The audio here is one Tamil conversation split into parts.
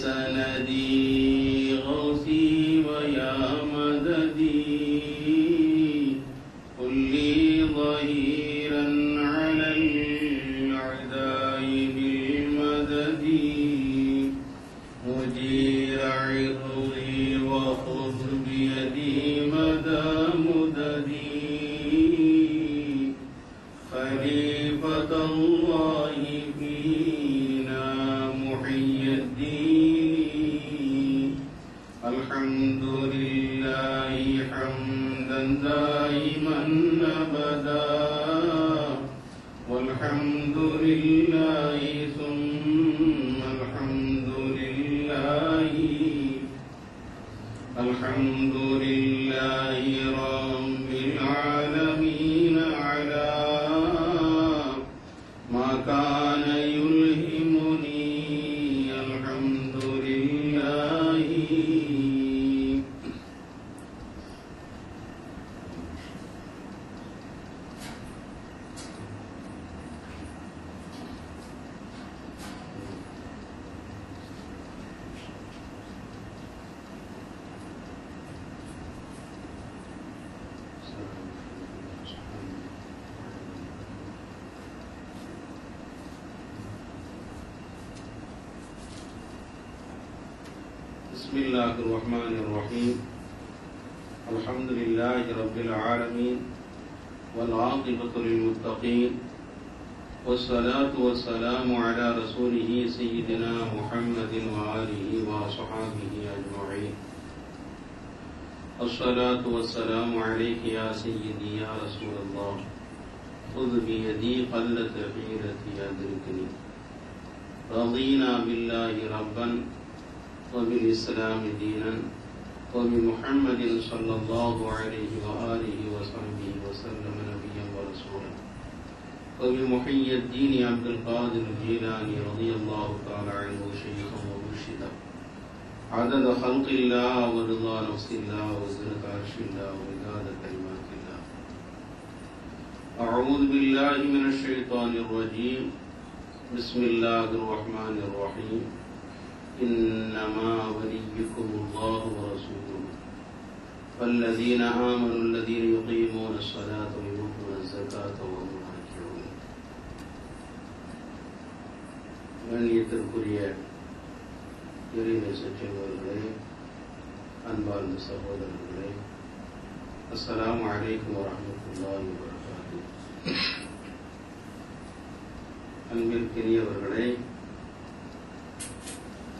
سندي غوثي ويا مددي قل لي ظهيرا على الأعداء بالمدد مجير عرضي وخذ بيدي مدى مددي خليفة الله فينا محي الدين الحمد لله حمدا دائما أبدا والحمد لله ثم الحمد لله الحمد لله رب العالمين على ما كان يلهمني الحمد لله. بسم الله الرحمن الرحيم الحمد لله رب العالمين والعاقبة للمتقين والصلاة والسلام على رسوله سيدنا محمد وآله وصحابه أجمعين. الصلاة والسلام عليك يا سيدي يا رسول الله خذ بيدي قلت حيلتي أدركني رضينا بالله ربا وبالإسلام دينا وبمحمد صلى الله عليه وآله وصحبه وسلم نبيا ورسولا وبمحي الدين عبد القادر الجيلاني رضي الله تعالى عنه شيخا ومرشدا عدد خلق الله ورضا نفس الله وزنة عرش الله ومداد كلمات الله. أعوذ بالله من الشيطان الرجيم بسم الله الرحمن الرحيم إنما وليكم الله ورسوله والذين آمنوا الذين يقيمون الصلاة ويؤتون الزكاة وهم راكعون. கண்ணியத்திற்குரிய இறைநேசர்களே, அன்பார்ந்த சகோதரர்களே, அஸ்ஸலாமு அலைக்கும் வரஹ்மத்துல்லாஹி வபரகாத்துஹு. அன்பிற்கினியவர்களே,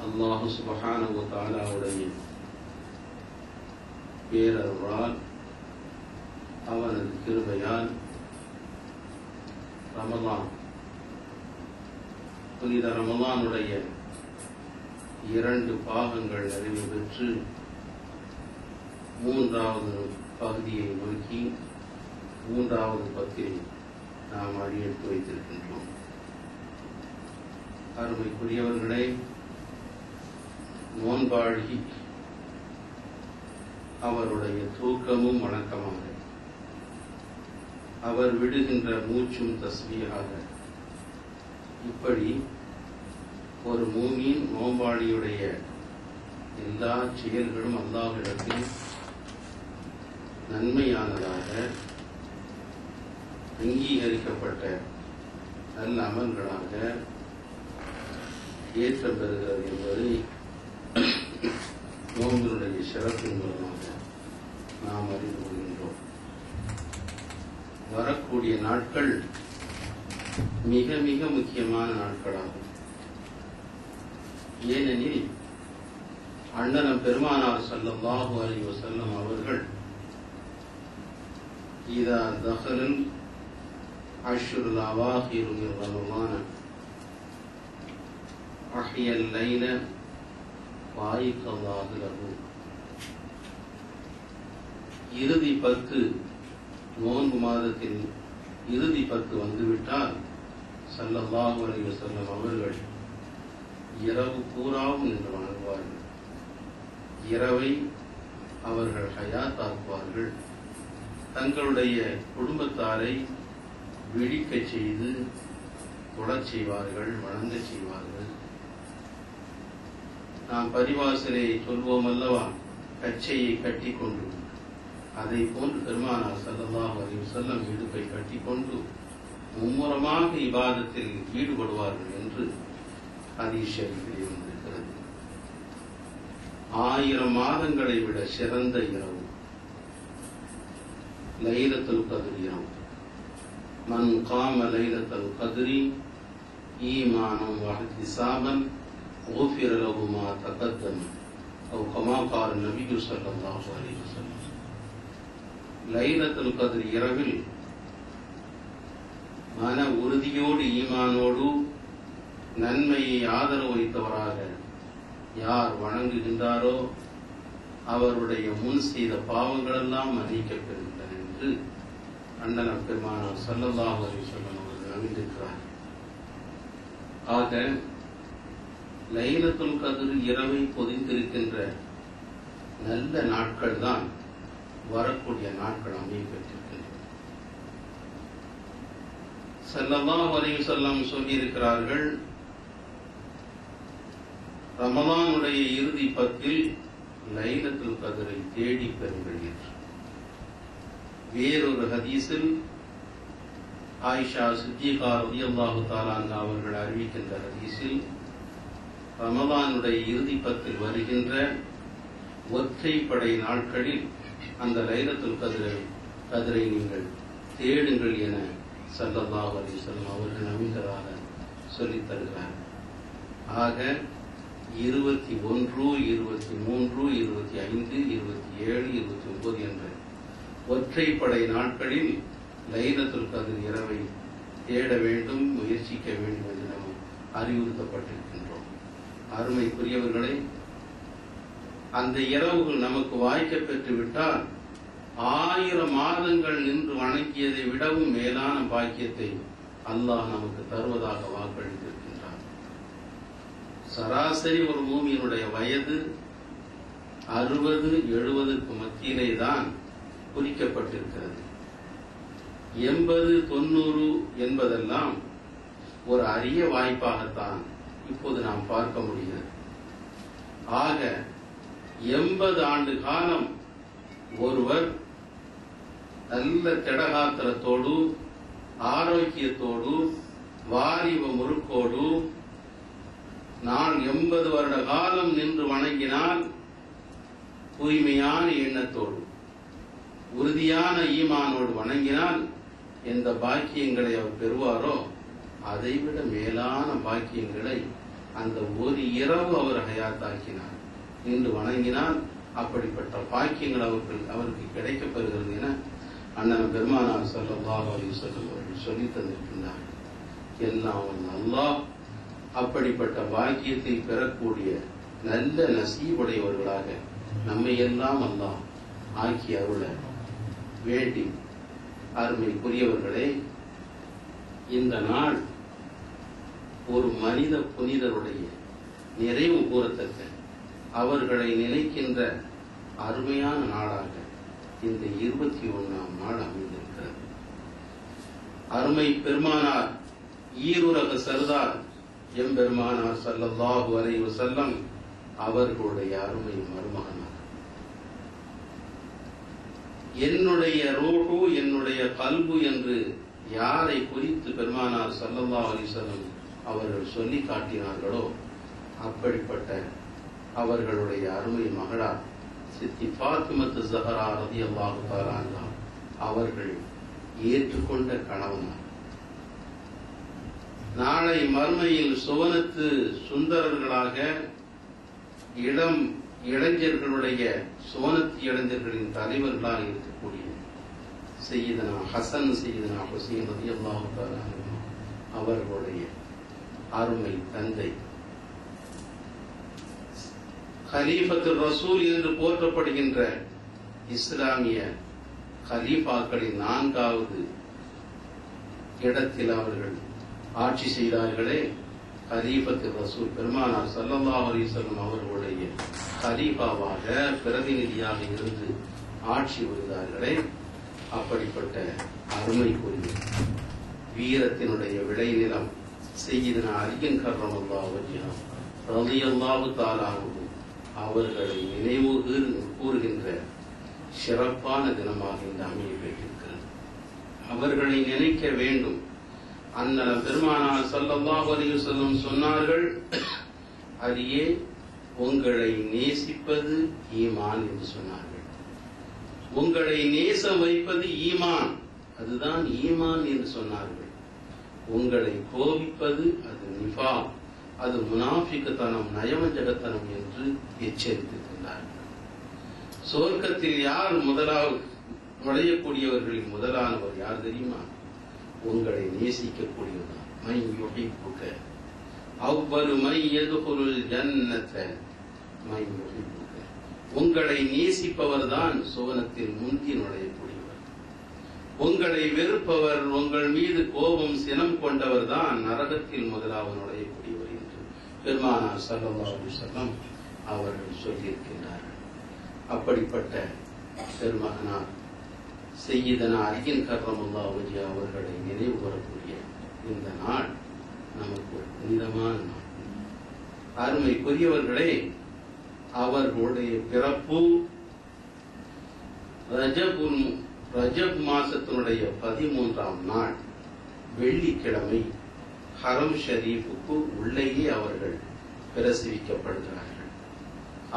அல்லாஹ் சுப்ஹானஹு வ தஆலாவுடைய பேரருளால் அவனது கிருபையால் புனித ரமலானுடைய 2 பாகங்கள் நிறைவு பெற்று 3வது பகுதியை நோக்கி 3வது பத்தில் நாம் அடியெடுத்து வைத்திருக்கின்றோம். அருமைக்குரியவர்களே, நோன்பாழி அவருடைய தூக்கமும் வணக்கமாக, அவர் விடுகின்ற மூச்சும் தஸ்பீஹாக, இப்படி ஒரு மூமின் நோன்பாளியுடைய எல்லா செயல்களும் அல்லாஹ்விடத்தில் நன்மையானதாக அங்கீகரிக்கப்பட்ட நல்ல அமல்களாக ஏற்றம் பெறுகிறது என்பதை நோன்பினுடைய சிறப்பின் மூலமாக நாம் அறிந்து கொள்கின்றோம். வரக்கூடிய நாட்கள் மிக மிக முக்கியமான நாட்களாகும். ஏனெனில் அண்ணலம் பெருமானார் ஸல்லல்லாஹு அலைஹி வஸல்லம் அவர்கள் இதா தஹலல் அஷ்ருல் அவாஹிரு மின் ரமலான அஹ்யல் லைல வாய்க்கல்லாஹு லஹு. இறுதி 10 நோன்பு மாதத்தின் இறுதி 10 வந்துவிட்டால் ஸல்லல்லாஹு அலைஹி வஸல்லம் அவர்கள் இரவு பூராவும் நின்று வணங்குவார்கள். இரவை அவர்கள் ஹயாத்தாக்குவார்கள். தங்களுடைய குடும்பத்தாரை விழிக்கச் செய்து தொழச் செய்வார்கள், வணங்கச் செய்வார்கள். நாம் பரிவாசலை சொல்வோம் அல்லவா, கச்சையை கட்டி கொண்டு, அதை போன்று பெருமானார் ஸல்லல்லாஹு அலைஹி வஸல்லம் இடுப்பை கட்டி கொண்டு மும்முரமாக இபாதத்தில் ஈடுபடுவார்கள் என்று ஹதீஸ் ஷரீஃபிலே வந்திருக்கிறது. 1000 மாதங்களை விட சிறந்த இரவு லைலத்துல் கத்ர் இரவு. மன் காம லைலத்துல் கத்ரி ஈமானன் வஹ்திசாபன் குஃபிர லஹு மா தகத்தம அவ் கமா கால நபி ஸல்லல்லாஹு அலைஹி வஸல்லம். லைலத்துல் கத்ர் இரவில் மன உறுதியோடு ஈமானோடு நன்மையை ஆதரவு வைத்தவராக யார் வணங்குகின்றாரோ அவருடைய முன் செய்த பாவங்களெல்லாம் மன்னிக்கப்பெறுகின்றன என்று அண்ணல் பெருமானார் ஸல்லல்லாஹு அலைஹி வஸல்லம் அவர்கள் அறிந்திருக்கிறார். ஆக லைலத்துல் கத்ர் இரவை பொதிந்திருக்கின்ற நல்ல நாட்கள் தான் வரக்கூடிய நாட்கள் அமையப்பட்டிருக்கின்றன. ஸல்லல்லாஹு அலைஹி வஸல்லம் சொல்லியிருக்கிறார்கள், ரமலானுடைய இறுதி 10 லைலத்துல் கத்ரை தேடி பெறுங்கள் என்று. வேறொரு ஹதீஸில் ஆயிஷா சித்திகா ரலியல்லாஹு தஆலா அன்ஹா அவர்கள் அறிவிக்கின்ற ஹதீஸில், ரமலானுடைய இறுதி 10 வருகின்ற ஒற்றைப்படை நாட்களில் அந்த லைலத்துல் கத்ரை நீங்கள் தேடுங்கள் என ஸல்லல்லாஹு அலைஹி வஸல்லம் அவர்கள் நம்பிக்கையாக சொல்லித் தருகிறார். ஆக 21, 23, 25, 27, 29 என்ற ஒற்றைப்படை நாட்களில் லைலத்துல் கத்ர் இரவை தேட வேண்டும், முயற்சிக்க வேண்டும் என்று நாம் அறிவுறுத்தப்பட்டிருக்கின்றோம். அருமைக்குரியவர்களே, அந்த இரவுகள் நமக்கு வாய்க்க பெற்றுவிட்டால் 1000 மாதங்கள் நின்று வணங்கியதை விடவும் மேலான பாக்கியத்தை அல்லாஹ் நமக்கு தருவதாக வாக்களித்திருக்கின்றார். சராசரி ஒரு மூமியினுடைய வயது 60-70க்கு மத்தியிலே தான் குறிக்கப்பட்டிருக்கிறது. 80-90 என்பதெல்லாம் ஒரு அரிய வாய்ப்பாகத்தான் இப்போது நாம் பார்க்க முடிகிறது. ஆக 80 ஆண்டு காலம் ஒருவர் நல்ல திடகாத்திரத்தோடு, ஆரோக்கியத்தோடு, வாலிப முறுக்கோடு நான் 80 வருட காலம் நின்று வணங்கினால், தூய்மையான எண்ணத்தோடு உறுதியான ஈமானோடு வணங்கினால் எந்த பாக்கியங்களை அவர் பெறுவாரோ அதைவிட மேலான பாக்கியங்களை அந்த ஒரு இரவு அவர் ஹயாத்தாக்கினார். நின்று வணங்கினால் அப்படிப்பட்ட பாக்கியங்கள் அவருக்கு கிடைக்கப் பெறுகிறது என அண்ணன் பெருமானார் ஸல்லல்லாஹு அலைஹி வஸல்லம் அவர்கள் சொல்லித் தந்திருக்கின்றார். எல்லாம் அல்லாஹ் அப்படிப்பட்ட பாக்கியத்தை பெறக்கூடிய நல்ல நசீபுடையவர்களாக நம்மை எல்லாம் அல்லாஹ் ஆக்கி அருள வேண்டி, அருமைக்குரியவர்களே, இந்த நாள் ஒரு மனித புனிதருடைய நிறைவு கூறத்தக்க, அவர்களை நினைக்கின்ற அருமையான நாளாக இந்த 21ஆம் நாள் அமைந்திருக்கிறது. அருமை பெருமானார் ஈருலக சர்தார் எம்பெருமானார் ஸல்லல்லாஹு அலைஹி வஸல்லம் அவர்களுடைய அருமை மருமகனார். என்னுடைய ரூஹு, என்னுடைய கல்பு என்று யாரை குறித்து பெருமானார் ஸல்லல்லாஹு அலைஹி வஸல்லம் அவர்கள் சொல்லி காட்டினார்களோ அப்படிப்பட்ட அவர்களுடைய அருமை மகளார் சித்தி ஃபாத்திமத்து ஸஹரா ரலியல்லாஹு தஆலா அன்ஹா அவர்கள் ஏற்றுக்கொண்ட கணவனார். நாளை மறுமையில் சுவனத்து சுந்தரர்களாக இளைஞர்களுடைய சுவனத்து இளைஞர்களின் தலைவர்களாக இருக்கக்கூடிய சையதுனா ஹசன், சையதுனா ஹுசைன் ரலியல்லாஹு தஆலா அன்ஹு அவர்களுடைய அருமை தந்தை, கலீஃபத்துர் ரசூல் என்று போற்றப்படுகின்ற இஸ்லாமிய கலீஃபாக்களின் 4வது இடத்தில் அவர்கள் ஆட்சி செய்தார்களே, கலீஃபத்துர் ரசூல் பெருமானார் ஸல்லல்லாஹு அலைஹி வஸல்லம் அவர்களுடைய கலீஃபாவாக பிரதிநிதியாக இருந்து ஆட்சி புரிந்தார்களே, அப்படிப்பட்ட அருமைக்குரிய வீரத்தினுடைய விளைநிலம் சையதுனா அலி கர்ரமல்லாஹு வஜ்ஹஹு ரலியல்லாஹு தஆலா அவர்களை நினைவு கூறுகின்ற சிறப்பான தினமாக இந்த அமைய பெற்றிருக்கிறது. அவர்களை நினைக்க வேண்டும். அண்ணல் பெருமானார் ஸல்லல்லாஹு அலைஹி வஸல்லம் சொன்னார்கள், அரியே உங்களை நேசிப்பது ஈமான் என்று சொன்னார்கள். உங்களை நேசம் வைப்பது ஈமான், அதுதான் ஈமான் என்று சொன்னார்கள். உங்களை கோபிப்பது அது நிஃபாக், அது முனாஃபிக்குத்தனம், நயவஞ்சகத்தனம் என்று எச்சரித்திருக்கிறார்கள். சொர்க்கத்தில் யார் முதலாவது நுழையக்கூடியவர்களில் முதலானவர் யார் தெரியுமா? உங்களை நேசிக்கக்கூடியவர். மை யுஹிப்புக அவ்வரு மை யதுகுலுல் ஜன்னத மை யுஹிப்புக. உங்களை நேசிப்பவர் தான் சுவனத்தில் முந்தி நுழையக்கூடியவர். உங்களை வெறுப்பவர், உங்கள் மீது கோபம் சினம் கொண்டவர் தான் நரகத்தில் முதலாவது நுழையக்கூடியவர் என்று பெருமானார் ஸல்லல்லாஹு அலைஹி வஸல்லம் அவர்கள் சொல்லியிருக்கின்றார்கள். அப்படிப்பட்ட பெருமகனார் சையீதனா அலியின் கர்ரமல்லாஹு வஜ்ஹு அவர்களை நினைவு கூறக்கூடிய இந்த நாள் நமக்கு ஒரு புனிதமான நாள். அருமைக்குரியவர்களே, அவர்களுடைய பிறப்பு ரஜப் மாசத்தினுடைய 13ஆம் நாள் வெள்ளிக்கிழமை ஹரம் ஷரீஃபுக்கு உள்ளேயே அவர்கள் பிரசவிக்கப்படுகிறார்கள்.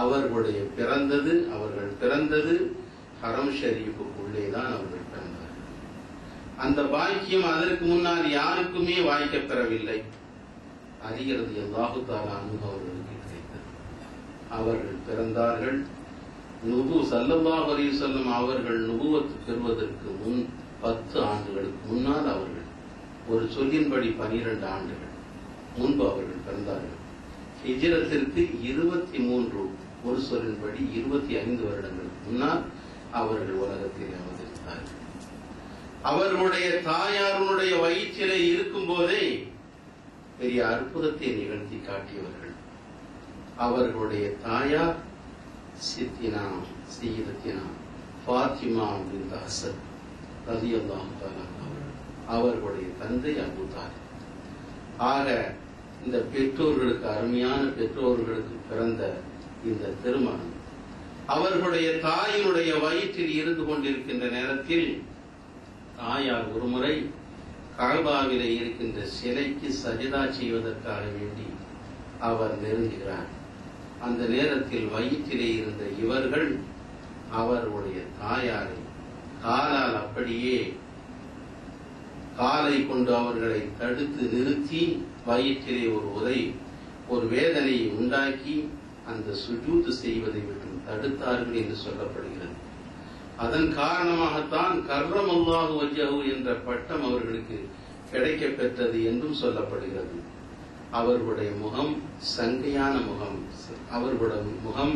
அவர்கள் பிறந்தது ஹரம் ஷரீஃபுக்குள்ளே தான் அவர்கள் பிறந்தார்கள். அந்த பாக்கியம் அதற்கு முன்னால் யாருக்குமே வாய்க்கப் பெறவில்லை. அலி ரலியல்லாஹு தஆலா அன்ஹு அவர்களுக்கு கிடைத்தது. அவர்கள் பிறந்தார்கள். ஸல்லல்லாஹு அலைஹி வஸல்லம் அவர்கள் நுபுவத் பெறுவதற்கு முன் 10 ஆண்டுகளுக்கு முன்னால் அவர்கள், ஒரு சொல்லின்படி 12 ஆண்டுகள் முன்பு அவர்கள் பிறந்தார்கள். ஹிஜ்ரத்திற்கு 23, ஒரு சொல்லின்படி 25 வருடங்களுக்கு முன்னால் அவர்கள் உலகத்தில் அவதரித்தார்கள். அவர்களுடைய தாயாருடைய வயிற்றிலே இருக்கும் போதே பெரிய அற்புதத்தை நிகழ்த்தி காட்டியவர்கள். அவர்களுடைய தாயார் சையதத்தினா ஃபாத்திமா பின்த் அஸத் ரலியல்லாஹு தஆலா அவர்களுடைய தந்தை அபூ தாலிப். ஆக இந்த பெற்றோர்களுக்கு, அருமையான பெற்றோர்களுக்கு பிறந்த இந்த திருமணம் அவர்களுடைய தாயினுடைய வயிற்றில் இருந்து கொண்டிருக்கின்ற நேரத்தில் தாயார் ஒருமுறை கஅபாவிலே இருக்கின்ற சிலைக்கு சஜிதா செய்வதற்காக வேண்டி அவர் நெருங்குகிறார். அந்த நேரத்தில் வயிற்றிலே இருந்த இவர்கள் அவர்களுடைய தாயாரை காலால் அப்படியே காலை கொண்டு அவர்களை தடுத்து நிறுத்தி வயிற்றிலே ஒரு வேதனையை உண்டாக்கி அந்த சுஜூத் செய்வதை விட்டு தடுத்தார்கள் என்று சொல்லப்படுகிறது. அதன் காரணமாகத்தான் கர்ரமல்லாஹு வஜ்ஹு என்ற பட்டம் அவர்களுக்கு கிடைக்கப் பெற்றது என்றும் சொல்லப்படுகிறது. அவர்களுடைய முகம் சங்கையான முகம். அவர்களுடைய முகம்,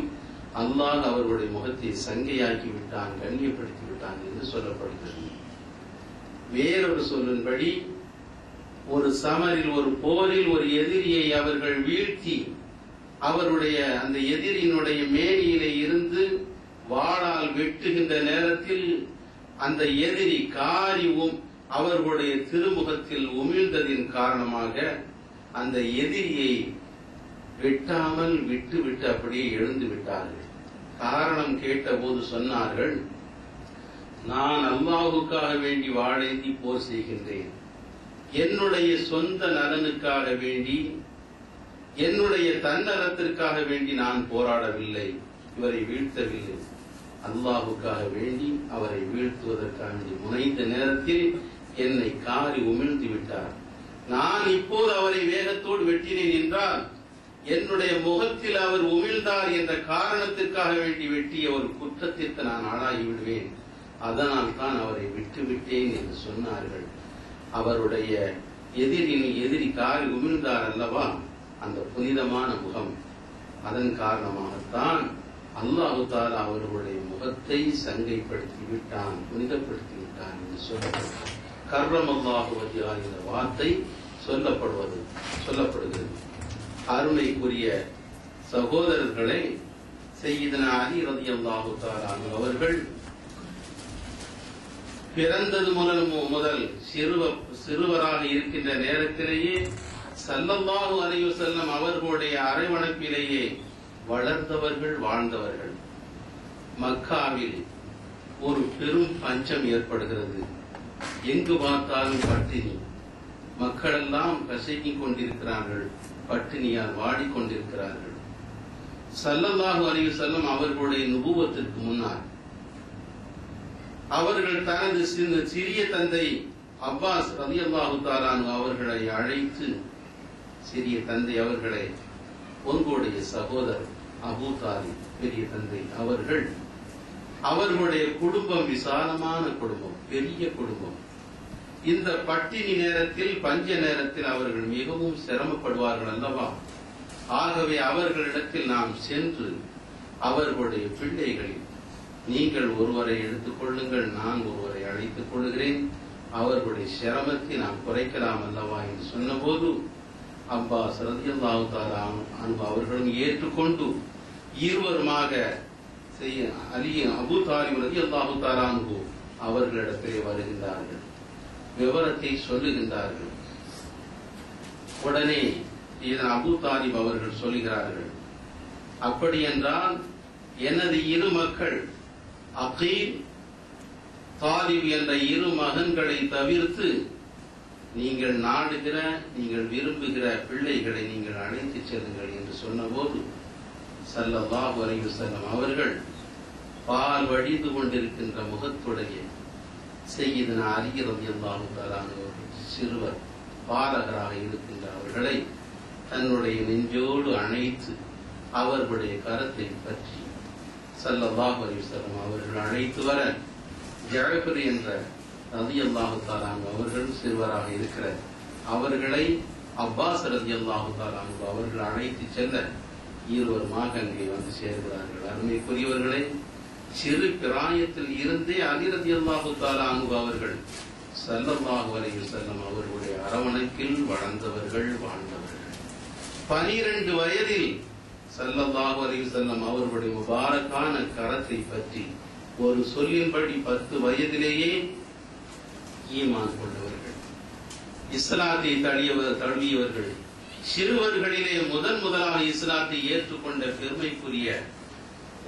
அல்லாஹ் அவர்களுடைய முகத்தை சங்கையாக்கி விட்டான், கண்ணியப்படுத்தி விட்டான் என்று சொல்லப்படுகிறது. வேறொரு சொல்லின்படி ஒரு சமரில், ஒரு போரில் ஒரு எதிரியை அவர்கள் வீழ்த்தி அவருடைய அந்த எதிரியினுடைய மேனியிலே இருந்து வாளால் வெட்டுகின்ற நேரத்தில் அந்த எதிரி காரியும் அவர்களுடைய திருமுகத்தில் உமிழ்ந்ததின் காரணமாக அந்த எதிரியை வெட்டாமல் விட்டு அப்படியே எழுந்து விட்டார்கள். காரணம் கேட்டபோது சொன்னார்கள், நான் அல்லாஹுக்காக வேண்டி வாழேந்தி போர் செய்கின்றேன். என்னுடைய சொந்த நலனுக்காக வேண்டி, என்னுடைய தன்னலத்திற்காக வேண்டி நான் போராடவில்லை, இவரை வீழ்த்தவில்லை. அல்லாஹுக்காக வேண்டி அவரை வீழ்த்துவதற்காக வேண்டி முனைந்த நேரத்தில் என்னை காரி உமிழ்ந்து விட்டார். நான் இப்போது அவரை வேகத்தோடு வெட்டினேன் என்றால் என்னுடைய முகத்தில் அவர் உமிழ்ந்தார் என்ற காரணத்திற்காக வேண்டி வெட்டிய ஒரு குற்றத்திற்கு நான் ஆளாகி விடுவேன். அதனால் தான் அவரை விட்டுவிட்டேன் என்று சொன்னார்கள். அவருடைய எதிரி காரி உமிழ்ந்தார் அல்லவா, அந்த புனிதமான முகம். அதன் காரணமாகத்தான் அல்லாஹு தஆலா அவர்களுடைய முகத்தை சங்கைப்படுத்தி விட்டான், புனிதப்படுத்தி விட்டான் என்று சொல்லப்படுகிறது. கர்ரமல்லாஹு வஜ்ஹு என்ற வார்த்தை சொல்லப்படுகிறது. அருமைக்குரிய சகோதரர்களே, சையீதனா அலி ரலியல்லாஹு தஆலா அவர்கள் பிறந்தது முதல் சிறுவராக இருக்கின்ற நேரத்திலேயே ஸல்லல்லாஹு அலைஹி வஸல்லம் அவர்களுடைய அரவணைப்பிலேயே வளர்ந்தவர்கள், வாழ்ந்தவர்கள். மக்காவில் ஒரு பெரும் பஞ்சம் ஏற்படுகிறது. எங்கு பார்த்தாலும் பட்டினி. மக்கள் எல்லாம் கசக்கிக் கொண்டிருக்கிறார்கள், பட்டினியால் வாடிக்கொண்டிருக்கிறார்கள். ஸல்லல்லாஹு அலைஹி வஸல்லம் அவர்களுடைய நுபுவத்திற்கு முன்னால் அவர்கள் தனது சிறிய தந்தை அப்பாஸ் ரலியல்லாஹு தஆலா அன்ஹு அவர்களை அழைத்து, சிறிய தந்தை அவர்களை உங்களுடைய சகோதரர் அபூ தாலிப் பெரிய தந்தை அவர்களுடைய குடும்பம் விசாலமான குடும்பம், பெரிய குடும்பம். இந்த பட்டினி நேரத்தில், பஞ்ச நேரத்தில் அவர்கள் மிகவும் சிரமப்படுவார்கள் அல்லவா? ஆகவே அவர்களிடத்தில் நாம் சென்று அவர்களுடைய பிள்ளைகளில் நீங்கள் ஒருவரை எடுத்துக் கொள்ளுங்கள், நான் ஒருவரை அழைத்துக் கொள்கிறேன், அவர்களுடைய சிரமத்தை நாம் குறைக்கலாம் அல்லவா என்று சொன்னபோது அப்பாஸ் ரலியல்லாஹு தஆலா அன்ஹு அவர்களும் ஏற்றுக்கொண்டு இருவருமாக அபூ தாலிப் ரலியல்லாஹு தஆலா அன்ஹு அவர்களிடத்திலே வருகின்றார்கள், விவரத்தை சொல்லுகின்றார்கள். உடனே அபூ தாலிப் அவர்கள் சொல்லுகிறார்கள், அப்படி என்றால் எனது இரு மக்கள் அகீல், தாலிப் என்ற இரு மகன்களை தவிர்த்து நீங்கள் நாடுகிற, நீங்கள் விரும்புகிற பிள்ளைகளை நீங்கள் அழைத்து செல்லுங்கள் என்று சொன்னபோது ஸல்லல்லாஹு அலைஹி வஸல்லம் அவர்கள் பால் வடிந்து கொண்டிருக்கின்ற முகத்துடைய சய்யிதுனா அலி ரலியல்லாஹு தஆலா அன்ஹு சிறுவர் பாலகராக இருக்கின்ற அவர்களை தன்னுடைய நெஞ்சோடு அணைத்து அவர்களுடைய கரத்தை பற்றி ஸல்லல்லாஹு அலைஹி வஸல்லம் அவர்கள் அழைத்து வர ஜஅஃபர் என்ற ரலியல்லாஹு தஆலா அன்ஹு அவர்கள் சிறுவராக இருக்கிற அவர்களை அப்பாஸ் ரலியல்லாஹு தஆலா அன்ஹு அவர்கள் அழைத்து செல்ல இருவருமாக அங்கே வந்து சேர்கிறார்கள். அருமைக்குரியவர்களே, சிறு பிராயத்தில் இருந்தே அலி ரலியல்லாஹு தஆலா அன்ஹு அவர்கள் ஸல்லல்லாஹு அலைஹி வஸல்லம் அவர்களுடைய அரவணைப்பில் வளர்ந்தவர்கள், வாழ்ந்தவர்கள். 12 வயதில் ஸல்லல்லாஹு அலைஹி வஸல்லம் அவர்களுடைய முபாரக்கான கரத்தை பற்றி ஒரு சொல்லின்படி 10 வயதிலேயே ஈமான் கொண்டவர்கள், இஸ்லாத்தை தழுவியவர்கள், சிறுவர்களிலே முதலாக இஸ்லாத்தை ஏற்றுக்கொண்ட பெருமைக்குரிய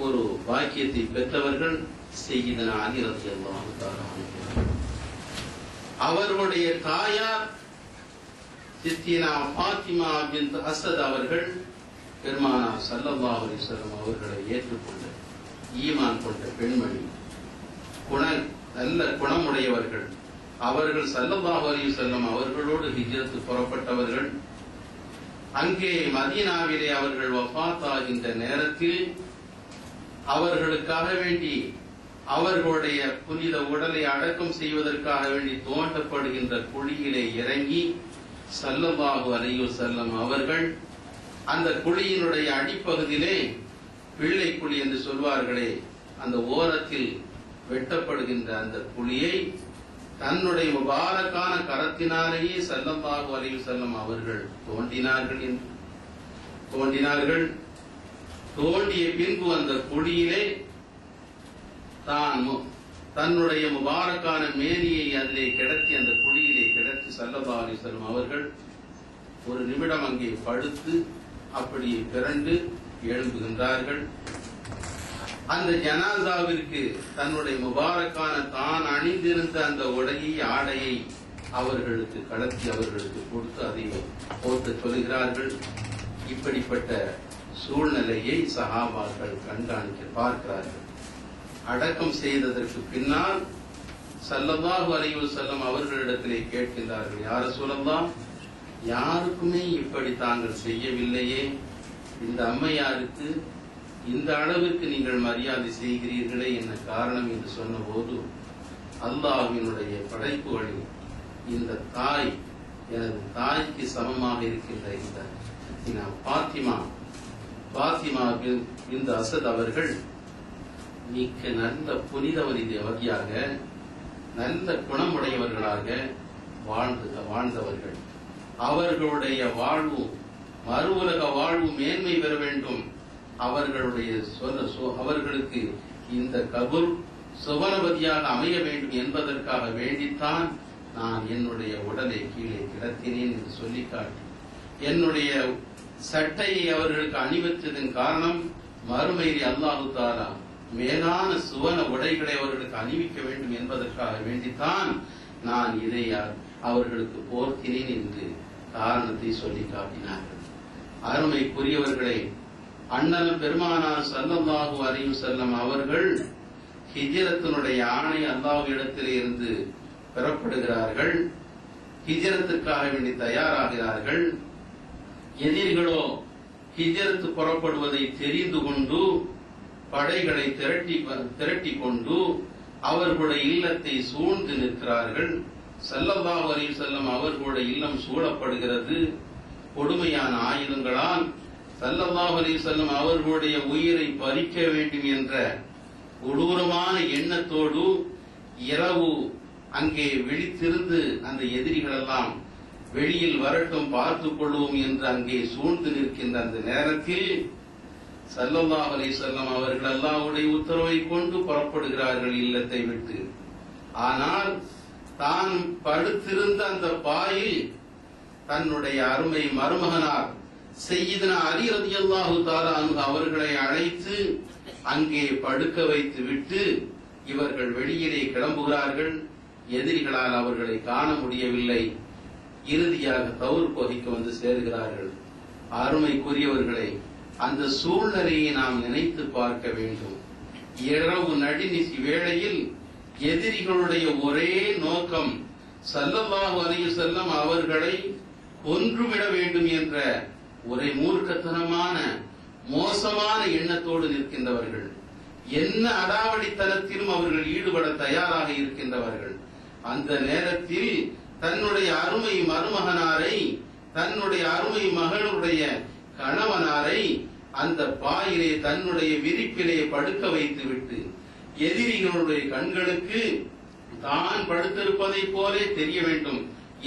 ஒரு பாக்கியத்தை பெற்றவர்கள் சய்யிதுனா அலி ரலியல்லாஹு தஆலா அன்ஹு. அவர்களுடைய தாயார் சித்தினா ஃபாத்திமா பின்த் அஸத் அவர்கள் பெருமானார் ஸல்லல்லாஹு அலைஹி வஸல்லம் அவர்களை ஏற்றுக்கொண்ட ஈமான் கொண்ட பெண்மணி, நல்ல குணமுடையவர்கள். அவர்கள் ஸல்லல்லாஹு அலைஹி வஸல்லம் அவர்களோடு ஹிஜ்ரத் புறப்பட்டவர்கள். அங்கே மதீனாவிலே அவர்கள் வஃபாத் ஆகின்ற நேரத்தில் அவர்களுக்காக வேண்டி அவர்களுடைய புனித உடலை அடக்கம் செய்வதற்காக வேண்டி தோண்டப்படுகின்ற குழியிலே இறங்கி ஸல்லல்லாஹு அலைஹி வஸல்லம் அவர்கள் அந்த குழியினுடைய அடிப்பகுதியிலே பிள்ளை குழி என்று சொல்வார்களே, அந்த ஓரத்தில் வெட்டப்படுகின்ற அந்த குழியை தன்னுடைய முபாரக்கான கரத்தினாலேயே ஸல்லல்லாஹு அலைஹி வஸல்லம் அவர்கள் தோண்டினார்கள். தோண்டிய பின்பு அந்த குழியிலே தன்னுடைய முபாரக்கான மேனியை அதிலே கிடத்தி, அந்த குழியிலே கிடத்தி ஸல்லல்லாஹு அலைஹி வஸல்லம் அவர்கள் ஒரு நிமிடம் அங்கே படுத்து அப்படியே பிறண்டு எழும்புகின்றார்கள். அந்த ஜனாசாவிற்கு தன்னுடைய முபாரக்கான தான் அணிந்திருந்த அந்த ஆடையை அவர்களுக்கு கடத்தி அவர்களுக்கு கொடுத்து அதை போட்டு சொல்கிறார்கள். இப்படிப்பட்ட சூழ்நிலையை சஹாபாக்கள் பார்க்கிறார்கள். அடக்கம் செய்ததற்கு பின்னால் ஸல்லல்லாஹு அலைஹி வஸல்லம் அவர்களிடத்திலே கேட்கின்றார்கள், யா ரசூலல்லாஹ், யாருக்குமே இப்படி தாங்கள் செய்யவில்லையே, இந்த அம்மையாருக்கு இந்த அளவிற்கு நீங்கள் மரியாதை செய்கிறீர்களே, என்ன காரணம் என்று சொன்னபோது, அல்லாஹ்வினுடைய படைப்புகளில் இந்த தாய் எனது தாய்க்கு சமமாக இருக்கின்ற இந்த பாத்திமா பின்த் அஸத் அவர்கள் மிக்க நல்ல புனிதவதியாக, நல்ல குணமுடையவர்களாக வாழ்ந்தவர்கள். அவர்களுடைய வாழ்வு, மறு உலக வாழ்வு மேன்மை பெற வேண்டும், அவர்களுக்கு இந்த கபூர் சுவனபதியாக அமைய வேண்டும் என்பதற்காக வேண்டித்தான் நான் என்னுடைய உடலை கீழே கிடத்தினேன் என்று சொல்லி காட்டி என்னுடைய சட்டையை அவர்களுக்கு அணிவித்ததன் காரணம் மறுமையில் அல்லாஹு தஆலா மேலான சுவன உடைகளை அவர்களுக்கு அணிவிக்க வேண்டும் என்பதற்காக வேண்டித்தான் நான் இதை அவர்களுக்கு போர்த்தினேன் என்று காரணத்தை சொல்லி காட்டினார்கள். அருமைக்குரியவர்களே, அண்ணல் பெருமானார் ஸல்லல்லாஹு அலைஹி வஸல்லம் அவர்கள் ஹிஜ்ரத்தினுடைய ஆணை அல்லாஹ்விடத்திலே இருந்து பெறப்படுகிறார்கள். ஹிஜ்ரத்துக்காக வேண்டி தயாராகிறார்கள். எதிரிகளோ ஹிஜ்ரத்து புறப்படுவதை தெரிந்து கொண்டு படைகளை திரட்டி கொண்டு அவர்களுடைய இல்லத்தை சூழ்ந்து நிற்கிறார்கள். ஸல்லல்லாஹு அலைஹி வஸல்லம் அவர்களுடைய இல்லம் சூழப்படுகிறது. கொடுமையான ஆயுதங்களால் ஸல்லல்லாஹு அலைஹி வஸல்லம் அவர்களுடைய உயிரை பறிக்க வேண்டும் என்ற கொடூரமான எண்ணத்தோடு இரவு அங்கே விழித்திருந்து அந்த எதிரிகள் எல்லாம் வெளியில் வரட்டும் பார்த்துக் கொள்வோம் என்று அங்கே சூழ்ந்து நிற்கின்ற அந்த நேரத்தில் ஸல்லல்லாஹு அலைஹி வஸல்லம் அவர்கள் அல்லாஹ்வுடைய உத்தரவை கொண்டு புறப்படுகிறார்கள் இல்லத்தை விட்டு. ஆனால் தான் படுத்திருந்த அந்த பாயில் தன்னுடைய அருமை மருமகனார் சய்யிதுனா அலி ரலியல்லாஹு தஆலா அன்ஹு அவர்களை அழைத்து அங்கே படுக்க வைத்து விட்டு இவர்கள் வெளியிலே கிளம்புகிறார்கள். எதிரிகளால் அவர்களை காண முடியவில்லை. இறுதியாக தௌர் பகுதிக்கு வந்து சேருகிறார்கள். அருமைக்குரியவர்களை, அந்த சூழ்நிலையை நாம் நினைத்து பார்க்க வேண்டும். இரவு நடுநிசி வேளையில் எதிரிகளுடைய ஒரே நோக்கம் ஸல்லல்லாஹு அலைஹி வஸல்லம் அவர்களை கொன்றுவிட வேண்டும் என்ற ஒரே மூர்க்கத்தனமான மோசமான எண்ணத்தோடு நிற்கின்றவர்கள். என்ன அடாவடித்தனத்திலும் அவர்கள் ஈடுபட தயாராக இருக்கின்றவர்கள். அந்த நேரத்தில் தன்னுடைய அருமை மருமகனாரை, தன்னுடைய அருமை மகனுடைய கணவனாரை அந்த பாயிலே தன்னுடைய விரிப்பிலே படுக்க வைத்துவிட்டு எதிரிகளுடைய கண்களுக்கு தான் படுத்திருப்பதை போலே தெரிய வேண்டும்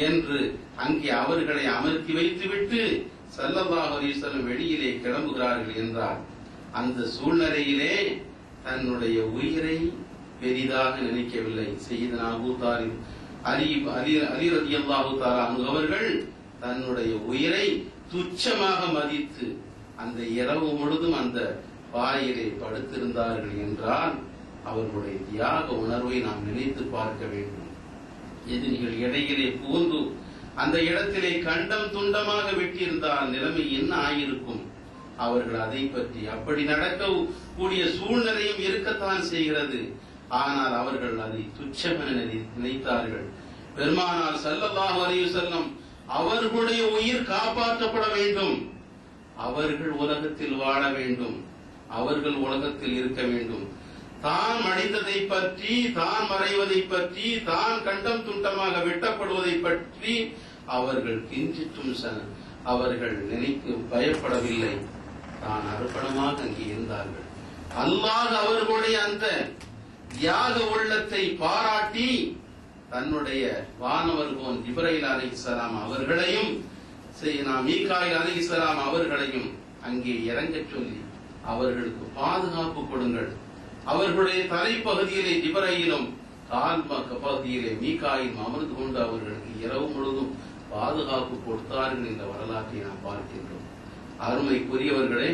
என்று அங்கே அவர்களை அமர்த்தி வைத்துவிட்டு ஸல்லல்லாஹு அலைஹி வஸல்லம் வெளியிலே கிளம்புகிறார்கள் என்றார். அந்த சூழ்நிலையிலே தன்னுடைய உயிரை பெரிதாக நினைக்கவில்லை. சய்யிதுனா அபூ தாலிப் அலி ரலியல்லாஹு தஆலா அன்ஹு அவர்கள் தன்னுடைய உயிரை துச்சமாக மதித்து அந்த இரவு முழுதும் அந்த பாயிலே படுத்திருந்தார்கள் என்றால் அவர்களுடைய தியாக உணர்வை நாம் நினைத்து பார்க்க வேண்டும். எதிரிகள் இடையிலே புகுந்து அந்த இடத்திலே கண்டம் துண்டமாக வெட்டியிருந்தால் நிலைமை என்ன ஆயிருக்கும்? அவர்கள் அதை பற்றி அப்படி நடக்க கூடிய சூழ்நிலையும் இருக்கத்தான் செய்கிறது. ஆனால் அவர்கள் அதை துச்சமென நினைத்தார்கள். பெருமானார் ஸல்லல்லாஹு அலைஹி வஸல்லம் அவர்களுடைய உயிர் காப்பாற்றப்பட வேண்டும். அவர்கள் உலகத்தில் வாழ வேண்டும். அவர்கள் உலகத்தில் இருக்க வேண்டும். தான் மடிந்ததை பற்றி, தான் மறைவதை பற்றி, தான் கண்டம் துண்டமாக வெட்டப்படுவதை பற்றி அவர்கள் கிஞ்சிற்றும் அவர்கள் நினைத்து பயப்படவில்லை. தான் அர்ப்பணமாக அங்கே இருந்தார்கள். அல்லாஹ் அவர்களுடைய அந்த தியாக உள்ளத்தை பாராட்டி தன்னுடைய வானவர்கோன் ஜிப்ரீல் அலைஹிஸ்ஸலாம் அவர்களையும் மீகாயில் அலைஹிஸ்ஸலாம் அவர்களையும் அங்கே இறங்கச் சொல்லி அவர்களுக்கு பாதுகாப்பு கொடுங்கள். அவர்களுடைய தலைப்பகுதியிலே ஜிப்ரீலும் கால் பகுதியிலே மீகாயில் அமர்ந்து கொண்டு அவர்களுக்கு இரவு முழுதும் பாதுகாப்பு கொடுத்தார்கள் என்ற வரலாற்றை நாம் பார்க்கின்றோம். அருமைக்குரியவர்களே,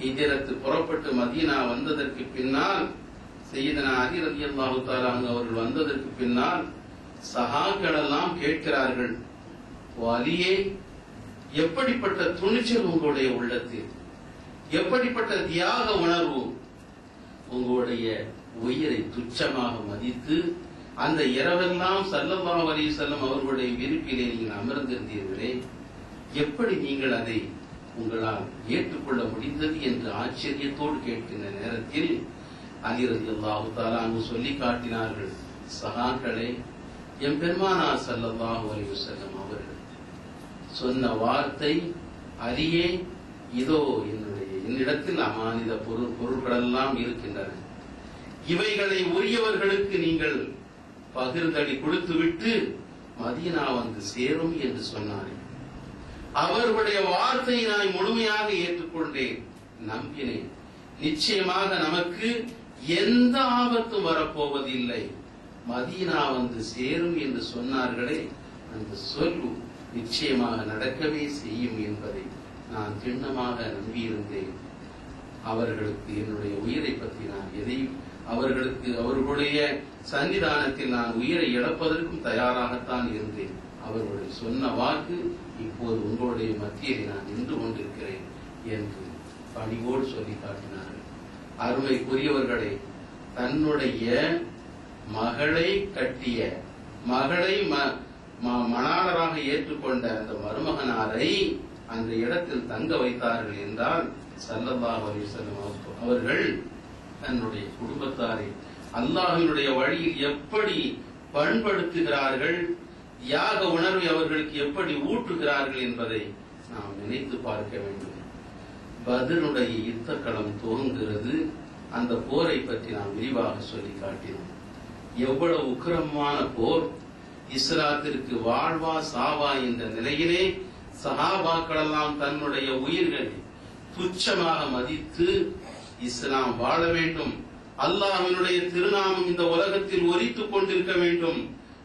ஹிஜ்ரத் புறப்பட்டு மதீனா வந்ததற்கு பின்னால் சய்யிதுனா அலி ரலியல்லாஹு தஆலா அன்ஹு அவர்கள் வந்ததற்கு பின்னால் சஹாக்கள் எல்லாம் கேட்கிறார்கள், அலியே, எப்படிப்பட்ட துணிச்சல் உங்களுடைய உள்ளத்தில், எப்படிப்பட்ட தியாக உணர்வு, உங்களுடைய உயிரை துச்சமாக மதித்து அந்த இரவெல்லாம் ஸல்லல்லாஹு அலைஹி வஸல்லம் அவர்களுடைய விருப்பிலே நீங்கள் அமர்ந்திருந்தீர்களே, எப்படி நீங்கள் அதை உங்களால் ஏற்றுக்கொள்ள முடிந்தது என்று ஆச்சரியத்தோடு கேட்கின்ற நேரத்தில் அலி ரலியல்லாஹு தஆலா அன்ஹு சொல்லி காட்டினார்கள், சஹாக்களே, என் பெருமானார் ஸல்லல்லாஹு அலைஹி வஸல்லம் அவர்கள் சொன்ன வார்த்தை, அலியே, இதோ என்னிடத்தில் அமானித பொருட்களெல்லாம் இருக்கின்றன, இவைகளை உரியவர்களுக்கு நீங்கள் பகிர்ந்தளி கொடுத்துவிட்டு மதீனா வந்து சேரும் என்று சொன்னார்கள். அவர்களுடைய வார்த்தையை நான் முழுமையாக ஏற்றுக்கொண்டேன், நம்பினேன். நிச்சயமாக நமக்கு எந்த ஆபத்தும் வரப்போவதில்லை, மதீனா வந்து சேரும் என்று சொன்னார்களே, அந்த சொல்லு நிச்சயமாக நடக்கவே செய்யும் என்பதை நான் திண்ணமாக நம்பியிருந்தேன். அவர்களுக்கு என்னுடைய உயிரை பற்றி நான் எதையும் அவர்களுடைய சன்னிதானத்தில் நான் உயிரை இழப்பதற்கும் தயாராகத்தான் இருந்தேன். அவர்களுடைய சொன்ன வாக்கு இப்போது உங்களுடைய மத்தியில் நான் நின்று கொண்டிருக்கிறேன் என்று பணிவோடு சொல்லி காட்டினார்கள். அருமைக்குரியவர்களே, தன்னுடைய மகளை கட்டிய மகளை மணாளராக ஏற்றுக்கொண்ட அந்த மருமகனாரை அந்த இடத்தில் தங்க வைத்தார்கள் என்றால் ஸல்லல்லாஹு அலைஹி வஸல்லம் அவர்கள் தன்னுடைய குடும்பத்தாரை அல்லாஹ்வினுடைய வழியில் எப்படி பண்படுத்துகிறார்கள், தியாக உணர்வை அவர்களுக்கு எப்படி ஊட்டுகிறார்கள் என்பதை நாம் நினைத்து பார்க்க வேண்டும். பத்ருடைய யுத்தக்களம் துவங்குகிறது. அந்த போரை பற்றி நாம் விரிவாக சொல்லி காட்டினோம். எவ்வளவு உக்கிரமான போர்! இஸ்லாத்திற்கு வாழ்வா சாவா என்ற நிலையிலே சஹாபாக்கள் எல்லாம் தன்னுடைய உயிர்களை துச்சமாக மதித்து இஸ்லாம் வாழ வேண்டும், அல்லாஹ்வினுடைய திருநாமம் இந்த உலகத்தில் ஒலித்துக் கொண்டிருக்க வேண்டும்,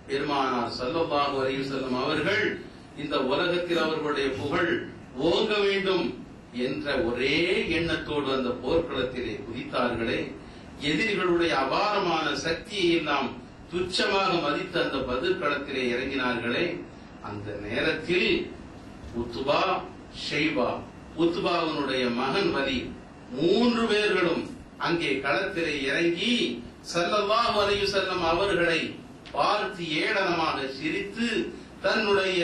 பெருமானார் ஸல்லல்லாஹு அலைஹி வஸல்லம் அவர்கள் இந்த உலகத்தில் அவர்களுடைய புகழ் ஓங்க வேண்டும் என்ற ஒரே எண்ணத்தோடு அந்த போர்க்களத்திலே குதித்தார்களே, எதிரிகளுடைய அபாரமான சக்தியை எல்லாம் துச்சமாக மதித்து அந்த பத்ர் களத்திலே இறங்கினார்களே, அந்த நேரத்தில் உத்பா, ஷைபா, உத்பாவினுடைய மகன் வலீத் 3 பேர்களும் அங்கே களத்திலே இறங்கி ஸல்லல்லாஹு அலைஹி வஸல்லம் அவர்களை பார்த்து ஏளனமாக சிரித்து தன்னுடைய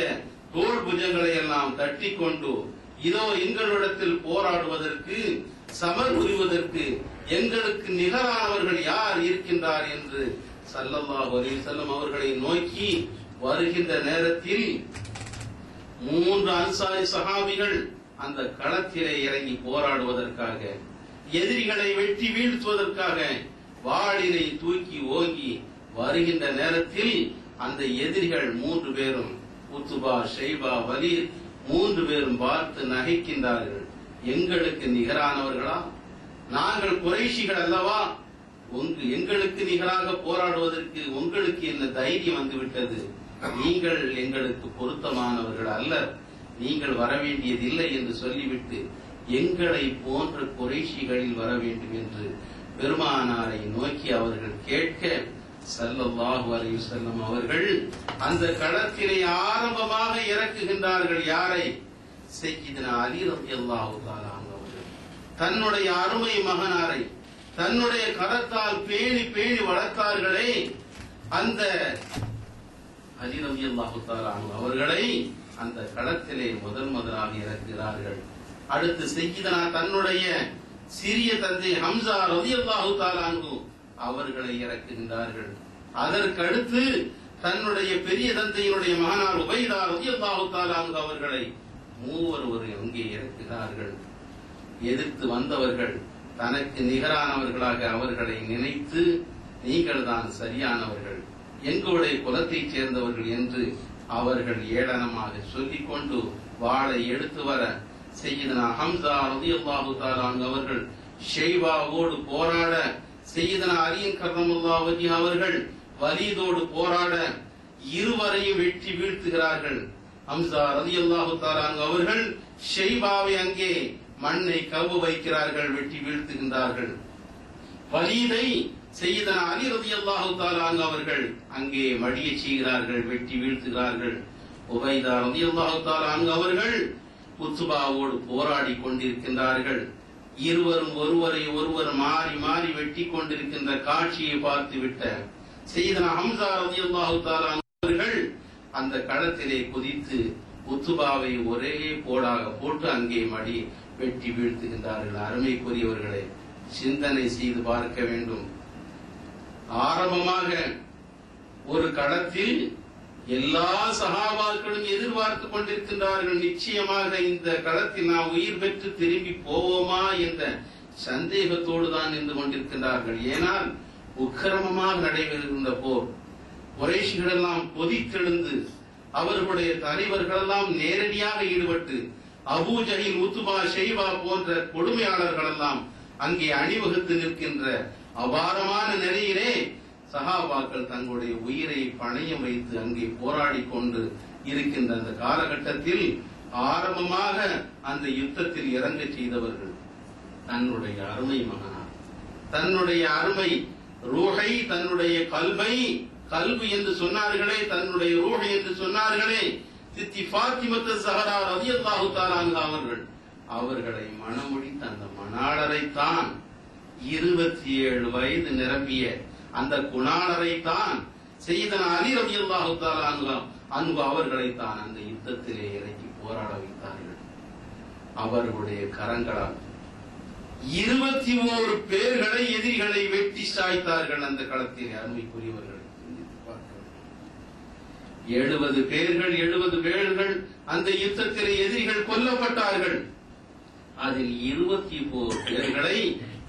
தோள் புஜங்களை எல்லாம் தட்டி கொண்டு, இதோ எங்களிடத்தில் போராடுவதற்கு சமர் புரிவதற்கு எங்களுக்கு நிகரானவர்கள் யார் இருக்கின்றார் என்று ஸல்லல்லாஹு அலைஹி வஸல்லம் அவர்களை நோக்கி வருகின்ற நேரத்தில் 3 அன்சாரி சஹாபிகள் அந்த களத்திலே இறங்கி போராடுவதற்காக, எதிரிகளை வெட்டி வீழ்த்துவதற்காக வாளினை தூக்கி ஓங்கி வருகின்ற நேரத்தில் அந்த எதிரிகள் 3 பேரும் உத்பா, ஷைபா, வலீத் 3 பேரும் பார்த்து நகைக்கின்றார்கள். எங்களுக்கு நிகரானவர்களா? நாங்கள் குறைஷிகள் அல்லவா? எங்களுக்கு நிகராக போராடுவதற்கு உங்களுக்கு என்ன தைரியம் வந்துவிட்டது? நீங்கள் எங்களுக்கு பொருத்தமானவர்கள் அல்ல, நீங்கள் வர வேண்டியதில்லை என்று சொல்லிவிட்டு எங்களை போன்ற குறைஷிகளில் வர வேண்டும் என்று பெருமானாரை நோக்கி அவர்கள் கேட்க, ஸல்லல்லாஹு அலைஹி வஸல்லம் அவர்கள் அந்த களத்திலே ஆரம்பமாக இறக்குகின்றார்கள். யாரை? சய்யிதுனா அலி ரலியல்லாஹு தஆலா அவர்கள் தன்னுடைய அருமை மகனாரை தன்னுடைய கரத்தால் பேணி பேணி வளர்த்தார்களே, அந்த அலி ரலியல்லாஹு தஆலா அவர்களை அந்த களத்திலே முதலாக இறக்குகிறார்கள். அடுத்து சய்யிதுனா தன்னுடைய சிறிய தந்தை ஹம்சா ரலியல்லாஹு தஆலா அவர்களை இறக்குகின்றார்கள். அதற்கடுத்து தன்னுடைய பெரிய தந்தையினுடைய மகனார் உபைதா ரலியல்லாஹு தஆலா அவர்களை மூவர் அங்கே இறக்குகிறார்கள். எதிர்த்து வந்தவர்கள் தனக்கு நிகரானவர்களாக அவர்களை நினைத்து, நீங்கள் தான் சரியானவர்கள், எங்களுடைய குலத்தைச் சேர்ந்தவர்கள் என்று அவர்கள் ஏளனமாக சொல்லிக் கொண்டு வாளை எடுத்து வர, சய்யிதுனா ஹம்சா ரலியல்லாஹு தஆலா அவர்கள் ஷைபாவோடு போராட, சய்யிதுனா அலி கர்ரமல்லாஹு வஜ்ஹு அவர்கள் வலீதோடு போராட, இருவரையும் வெட்டி வீழ்த்துகிறார்கள். ஹம்சா ரலியல்லாஹு தஆலா அவர்கள் ஷைபாவை அங்கே மண்ணை கவ்வு வைக்கிறார்கள், வெட்டி வீழ்த்துகின்றார்கள். வலீதை சய்யிதுனா அலி ரலியல்லாஹு தஆலா அவர்கள் அங்கே மடிய செய்கிறார்கள், வெட்டி வீழ்த்துகிறார்கள். உபைதா ரலியல்லாஹு தஆலா அவர்கள் உத்பாவோடு போராடி கொண்டிருக்கின்றார்கள். இருவரும் ஒருவர் மாறி மாறி வெட்டி கொண்டிருக்கின்ற காட்சியை பார்த்துவிட்ட சய்யிதுனா ஹம்சா ரலியல்லாஹு தஆலா அவர்கள் அந்த களத்திலே குதித்து உத்பாவை ஒரே போடாக போட்டு அங்கே மடி வெட்டி வீழ்த்துகின்றார்கள். அருமைக்குரியவர்களே, சிந்தனை செய்து பார்க்க வேண்டும். ஆரம்பமாக ஒரு களத்தில் எல்லா சஹாபாக்களும் எதிர்பார்த்துக் கொண்டிருக்கின்றார்கள், நிச்சயமாக இந்த களத்தில் நாம் உயிர் பெற்று திரும்பி போவோமா என்ற சந்தேகத்தோடு தான் நின்று கொண்டிருக்கின்றார்கள். ஏனால் உக்கிரமமாக நடைபெறுகின்ற போர், குறைஷிகள் எல்லாம் கொதித்தெழுந்து அவர்களுடைய தலைவர்கள் எல்லாம் நேரடியாக ஈடுபட்டு, அபூ ஜஹீல், உத்பா, ஷைபா போன்ற கொடுமையாளர்கள் எல்லாம் அங்கே அணிவகுத்து நிற்கின்ற அபாரமான நிலையிலே சஹாபாக்கள் தங்களுடைய உயிரை பணயம் வைத்து அங்கே போராடி கொண்டு இருக்கின்ற அந்த காலகட்டத்தில் ஆரம்பமாக அந்த யுத்தத்தில் இறங்க செய்தவர்கள் தன்னுடைய அருமை மகனார், தன்னுடைய அருமை ரூஹை, தன்னுடைய கல்பு என்று சொன்னார்களே, தன்னுடைய ரூஹை என்று சொன்னார்களே, சித்தி ஃபாத்திமத்து ஸஹரா ரலியல்லாஹு தஆலா அன்ஹா அவர்களை மணமுடித்த அந்த மணாளரைத்தான் 27 வயது நிரம்பிய அந்த குணாளரைத்தான் செய்தனா அலி ரலியல்லாஹு தஆலா அன்ஹு அவர்களைத்தான் அந்த யுத்தத்திலே இறக்கி போராட வைத்தார்கள். அவர்களுடைய கரங்களால் 21 பேர்களை எதிரிகளை வெட்டி சாய்த்தார்கள். அந்த களத்தில் அருமைக்குரியவர்களை 70 பேர்கள் அந்த யுத்தத்திலே எதிரிகள் கொல்லப்பட்டார்கள். அதில் 21 பேர்களை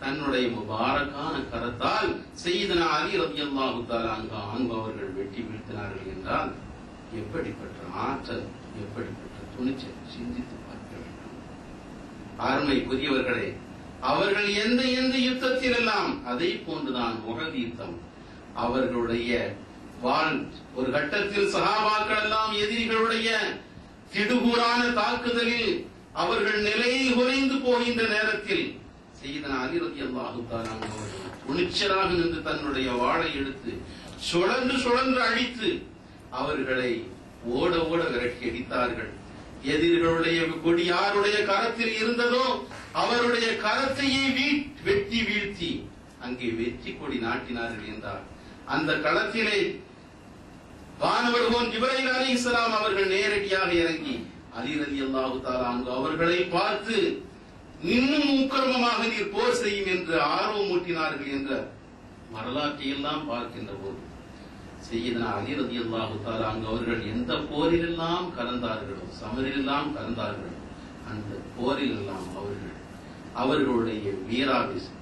தன்னுடைய முபாரக்கான கரத்தால் செய்தனா அலி ரலியல்லாஹு தஆலா அன்ஹு அவர்கள் வெட்டி வீழ்த்தினார்கள் என்றால் எப்படிப்பட்ட ஆற்றல், எப்படிப்பட்ட துணிச்சல், சிந்தித்து பார்க்க வேண்டும். அருமைக்குரியவர்களே, அவர்கள் எந்த யுத்தத்தில் எல்லாம் அதை போன்றுதான் உஹது யுத்தம். அவர்களுடைய ஒரு கட்டத்தில் சஹாபாக்கள் எல்லாம் எதிரிகளுடைய திடுகூறான தாக்குதலில் அவர்கள் நிலையை குறைந்து போகின்ற நேரத்தில் சையதுனா அலி ரலியல்லாஹு தஆலா அவர்கள் துணிச்சலாக நின்று தன்னுடைய வாளை எடுத்து சுழன்று அழித்து அவர்களை ஓட விரட்டி அடித்தார்கள். எதிரிகளுடைய கொடி யாருடைய கரத்தில் இருந்ததோ அவருடைய கரத்தையே வெட்டி வீழ்த்தி அங்கே வெற்றி கொடி நாட்டினார்கள் என்றார். அந்த களத்திலே வானவர்கோன் ஜிப்ரீல் அலைஹிஸ்ஸலாம் அவர்கள் நேரடியாக இறங்கி அலி ரலியல்லாஹு தஆலா அன்ஹு அவர்களை பார்த்து இன்னும் உக்கிரமமாக நீர் போர் செய்யும் என்று ஆர்வம் ஊட்டினார்கள் என்ற வரலாற்றை எல்லாம் பார்க்கின்ற போது சையதுனா அலி ரலியல்லாஹு தஆலா அன்ஹு அவர்கள் எந்த போரிலெல்லாம் கலந்தார்களோ, சமரிலெல்லாம் கலந்தார்களோ, அந்த போரிலெல்லாம் அவர்களுடைய வீராவேசம்,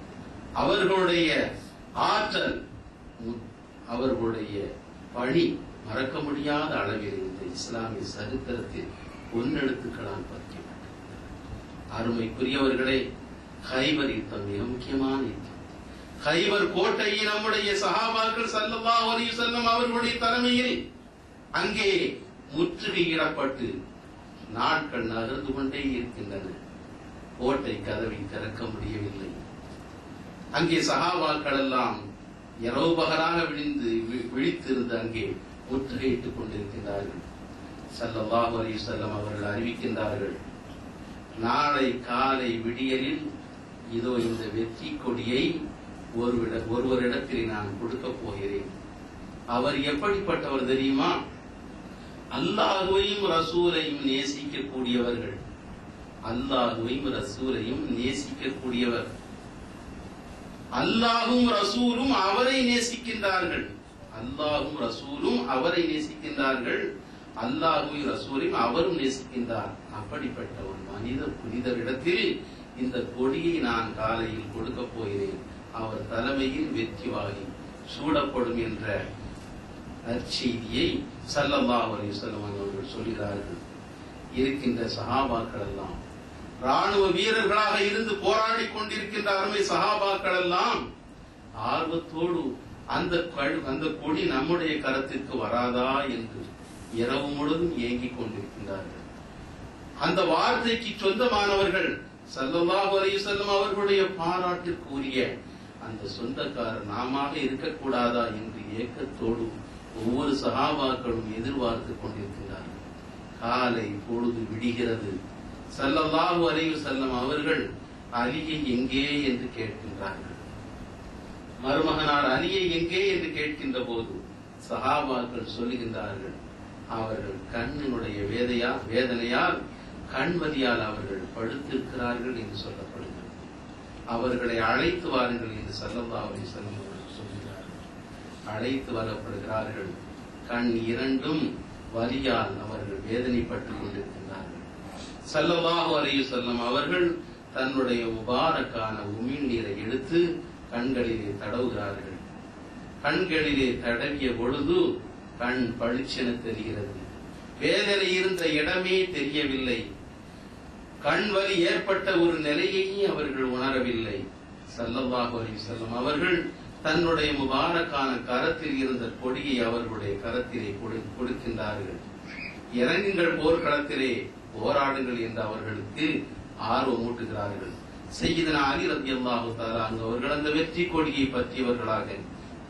அவர்களுடைய ஆற்றல், அவர்களுடைய பணி மறக்க முடியாத அளவில் இந்த இஸ்லாமிய சரித்திரத்தில் பொன்னெழுத்துக்களால் பதிக்கப்பட்டது. அருமைக்குரியவர்களே, கைபர் யுத்தம் மிக முக்கியமான யுத்தம். கைபர் கோட்டையை நம்முடைய சஹாபாக்கள் ஸல்லல்லாஹு அலைஹி வஸல்லம் அவர்களுடைய தலைமையில் அங்கே முற்றுகையிடப்பட்டு நாட்கள் நகர்ந்து கொண்டே இருக்கின்றன. கோட்டை கதவை திறக்க முடியவில்லை. அங்கே சஹாபாக்கள் எல்லாம் இரவுபகலாக விழித்திருந்து அங்கே முற்றுகையிட்டுக் கொண்டிருக்கின்றார்கள். ஸல்லல்லாஹு அலைஹி வஸல்லம் அவர்கள் அறிவிக்கின்றார்கள், நாளை காலை விடியலில் இதோ இந்த வெற்றி கொடியை ஒருவரிடத்தில் நான் கொடுக்க போகிறேன். அவர் எப்படிப்பட்டவர் தெரியுமா? அல்லாஹ்வையும் ரசூலையும் நேசிக்கக்கூடியவர்கள். அல்லாஹ்வையும் ரசூலையும் நேசிக்கக்கூடியவர். அல்லாஹும் ரசூலும் அவரை நேசிக்கின்றார்கள். அல்லாஹும் ரசூலும் அவரை நேசிக்கின்றார்கள். அல்லாஹுவையும் ரசூலையும் அவரும் நேசிக்கின்றார். அப்படிப்பட்ட ஒரு புனிதரிடத்தில் இந்த கொடியை நான் காலையில் கொடுக்க போகிறேன். அவர் தலைமையில் வெற்றி வாகி சூடப்படும் என்ற நற்செய்தியை ஸல்லல்லாஹு அலைஹி வஸல்லம் அவர்கள் சொல்கிறார்கள். இருக்கின்ற சஹாபாக்கள் எல்லாம் ராணுவ வீரர்களாக இருந்து போராடி கொண்டிருக்கின்ற அருமை சஹாபாக்கள் எல்லாம் ஆர்வத்தோடு அந்த கொடி நம்முடைய கரத்திற்கு வராதா என்று இரவு முழுதும் ஏங்கிக் கொண்டிருக்கின்றார்கள். அந்த வார்த்தைக்கு சொந்தமானவர்கள் ஸல்லல்லாஹு அலைஹி வஸல்லம் அவர்களுடைய பாராட்டிற்குரிய அந்த சொந்தக்காரர் நாமாக இருக்கக்கூடாதா என்று ஏக்கத்தோடு ஒவ்வொரு சஹாபாக்களும் எதிர்பார்த்து கொண்டிருக்கிறார்கள். காலை பொழுது விடுகிறது. ஸல்லல்லாஹு அலைஹி வஸல்லம் அவர்கள் அலியை எங்கே என்று கேட்கின்றார்கள். மருமகனார் அலியை எங்கே என்று கேட்கின்ற போது சஹாபாக்கள் சொல்லுகின்றார்கள், அவர்கள் கண்ணினுடைய வேதனையால் கண்மதியால் அவர்கள் படுத்திருக்கிறார்கள் என்று சொல்லப்படுகிறது. அவர்களை அழைத்து வாருங்கள் என்று ஸல்லல்லாஹு அலைஹி வஸல்லம் அவர்கள் சொல்கிறார்கள். அழைத்து வரப்படுகிறார்கள். கண் இரண்டும் வலியால் அவர்கள் வேதனைப்பட்டுக் கொண்டிருக்கிறார்கள். ஸல்லல்லாஹு அலைஹி வஸல்லம் அவர்கள் தன்னுடைய முபாரக்கான உமிழ் நீரை எடுத்து கண்களிலே தடவுகிறார்கள். கண்களிலே தடவிய பொழுது கண் பளிச்சென தெரிகிறது. வேதனை இருந்த இடமே தெரியவில்லை. கண் வலி ஏற்பட்ட ஒரு நிலையை அவர்கள் உணரவில்லை. ஸல்லல்லாஹு அலைஹி வஸல்லம் அவர்கள் தன்னுடைய முபாரக்கான கரத்தில் இருந்த கொடியை அவர்களுடைய கரத்திலே கொடுக்கின்றார்கள். இறங்குங்கள் போர்க்களத்திலே போராடுங்கள் என்று அவர்களுக்கு ஆர்வமூட்டுகிறார்கள். சையதுனா அலி ரலியல்லாஹு தஆலா அவர்கள் அந்த வெற்றி கொடியை பற்றியவர்களாக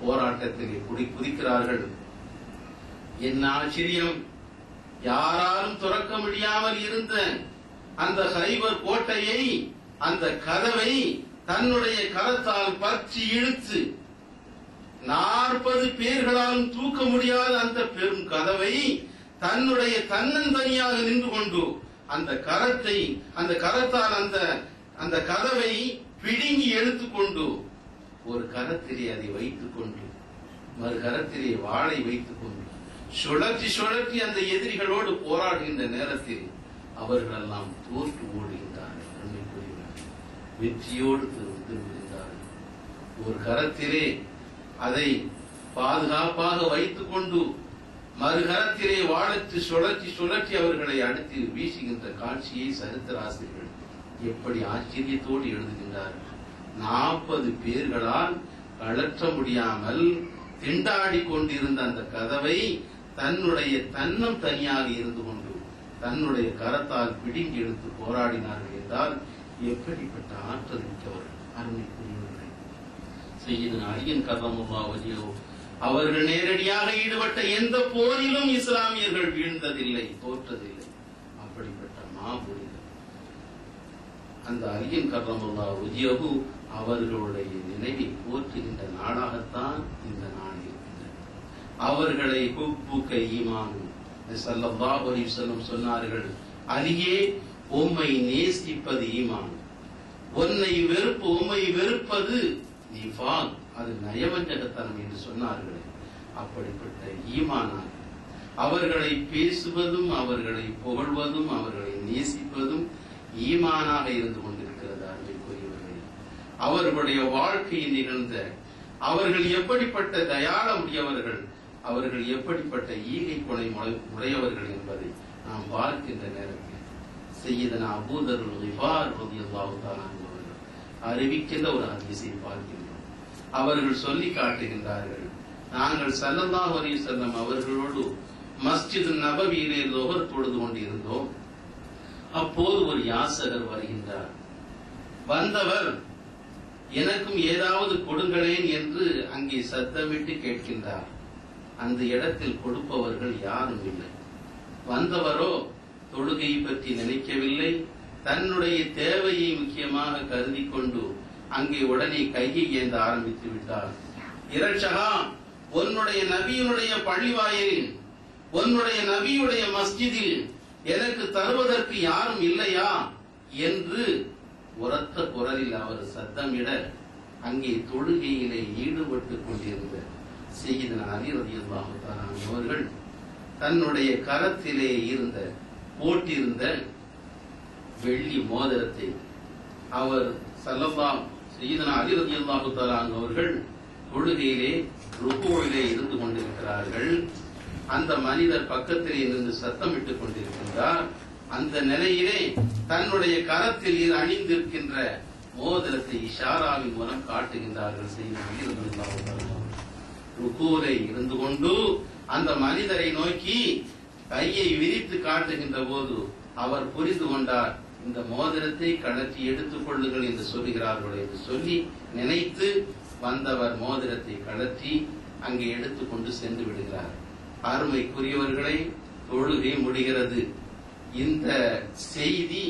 போராட்டத்திலே குதிக்கிறார்கள். என்ன ஆச்சரியம்! யாராலும் துறக்க முடியாமல் இருந்த அந்த ஹைபர் கோட்டையை, அந்த கதவை தன்னுடைய கரத்தால் பற்றி இழுத்து 40 பேர்களாலும் தூக்க முடியாத அந்த பெரும் கதவை தன்னுடைய தன்னந்தனியாக நின்று கொண்டு அந்த கரத்தால் அந்த கதவை பிடுங்கி எடுத்துக்கொண்டு ஒரு கரத்திலே அதை வைத்துக் கொண்டு மறு கரத்திலே வாளை வைத்துக் கொண்டு சுழற்றி அந்த எதிரிகளோடு போராடுகின்ற நேரத்தில் அவர்கள் எல்லாம் தோற்று ஓடுகின்றார்கள். வெற்றியோடு திரும்புகின்றார்கள். ஒரு கரத்திலே அதை பாதுகாப்பாக வைத்துக் கொண்டு மறுகரத்திலே வாழத்து சுழற்றி அவர்களை அடுத்து வீசுகின்ற காட்சியை சரித்திராசிரியர்கள் எப்படி ஆச்சரியத்தோடு எழுதுகின்றார்கள். 40 பேர்களால் கழற்ற முடியாமல் திண்டாடி கொண்டிருந்த அந்த கதவை தன்னுடைய தன்னம் தனியாக இருந்து கொண்டு தன்னுடைய கரத்தால் பிடுங்கி எடுத்து போராடினார்கள் என்றால் எப்படிப்பட்ட ஆற்றல் மிக்கவர்கள்! அருமைக்குரியவர்களே, சையதுனா அலி கர்ரமல்லாஹு வஜ்ஹஹு அவர்கள் நேரடியாக ஈடுபட்ட எந்த போரிலும் இஸ்லாமியர்கள் வீழ்ந்ததில்லை, தோற்றதில்லை. அப்படிப்பட்ட மாபுரிகள் அந்த அலி கர்ரமல்லாஹு வஜ்ஹஹு அவர்களுடைய நினைவை போற்றுகின்ற நாடாகத்தான் இந்த நாடு இருக்கின்றது. அவர்களை ஹுப்புக ஈமான் ஸல்லல்லாஹு அலைஹி வஸல்லம் சொன்னார்கள், அலியே, உம்மை நேசிப்பது ஈமான், உம்மை வெறுப்பது நிஃபாக், அது நயவஞ்சகத்தனம் என்று சொன்னார்கள். அப்படிப்பட்ட ஈமானாக அவர்களை பேசுவதும் அவர்களை புகழ்வதும் அவர்களை நேசிப்பதும் ஈமானாக இருந்து கொண்டிருக்கிறது. அருமைக்குரியவர்களே, அவர்களுடைய வாழ்க்கையில் நிகழ்ந்த அவர்கள் எப்படிப்பட்ட தயாள உடையவர்கள், அவர்கள் எப்படிப்பட்ட ஈகை கொலை உடையவர்கள் என்பதை நாம் பார்க்கின்ற நேரத்தில் சையதுனா அபூ தர் கிஃபார் ரலியல்லாஹு தஆலா அவர்கள் அறிவிக்கின்ற ஒரு ஹதீஸை பார்க்கின்றோம். அவர்கள் சொல்லி காட்டுகின்றார்கள், நாங்கள் ஸல்லல்லாஹு அலைஹி வஸல்லம் அவர்களோடு மஸ்ஜித் நபவியிலே லுஹர் தொழுது கொண்டிருந்தோம். அப்போது ஒரு யாசகர் வருகின்றார். வந்தவர் எனக்கும் ஏதாவது கொடுங்களேன் என்று அங்கே சத்தமிட்டு கேட்கின்றார். அந்த இடத்தில் கொடுப்பவர்கள் யாரும் இல்லை. வந்தவரோ தொழுகையை பற்றி நினைக்கவில்லை, தன்னுடைய தேவையை முக்கியமாக கருதி கொண்டு அங்கே உடனே கையை ஏந்த ஆரம்பித்து விட்டார். இரட்சகா, உன்னுடைய நபியினுடைய பள்ளிவாயலில், உன்னுடைய நபியுடைய மஸ்ஜிதில் எனக்கு தருவதற்கு யாரும் இல்லையா என்று உரத்த குரலில் அவர் சத்தமிட, அங்கே தொழுகையிலே ஈடுபட்டுக் கொண்டிருந்த சையதுனா அலி ரலியல்லாஹு தஆலா அவர்கள் தன்னுடைய கரத்திலே போட்டிருந்த வெள்ளி மோதிரத்தை அவர் சையதுனா அலி ரலியல்லாஹு தஆலா அவர்கள் தொழுகையிலே ருக்குவிலே இருந்து கொண்டிருக்கிறார்கள். அந்த மனிதர் பக்கத்திலே இருந்து சத்தமிட்டுக் கொண்டிருக்கின்றார். அந்த நிலையிலே தன்னுடைய கரத்தில் அணிந்திருக்கின்ற மோதிரத்தை இஷாராவின் மூலம் காட்டுகின்றார்கள். ருக்குவிலே இருந்து கொண்டு அந்த மனிதரை நோக்கி கையை விரித்து காட்டுகின்ற போது அவர் புரிந்து கொண்டார், இந்த மோதிரத்தை கழற்றி எடுத்துக் கொள்ளுங்கள் என்று சொல்லுகிறார்கள் என்று சொல்லி நினைத்து வந்தவர் மோதிரத்தை கழற்றி அங்கே எடுத்துக்கொண்டு சென்று விடுகிறார். அருமைக்குரியவர்களை, தொழுகை முடிகிறது. இந்த செய்தி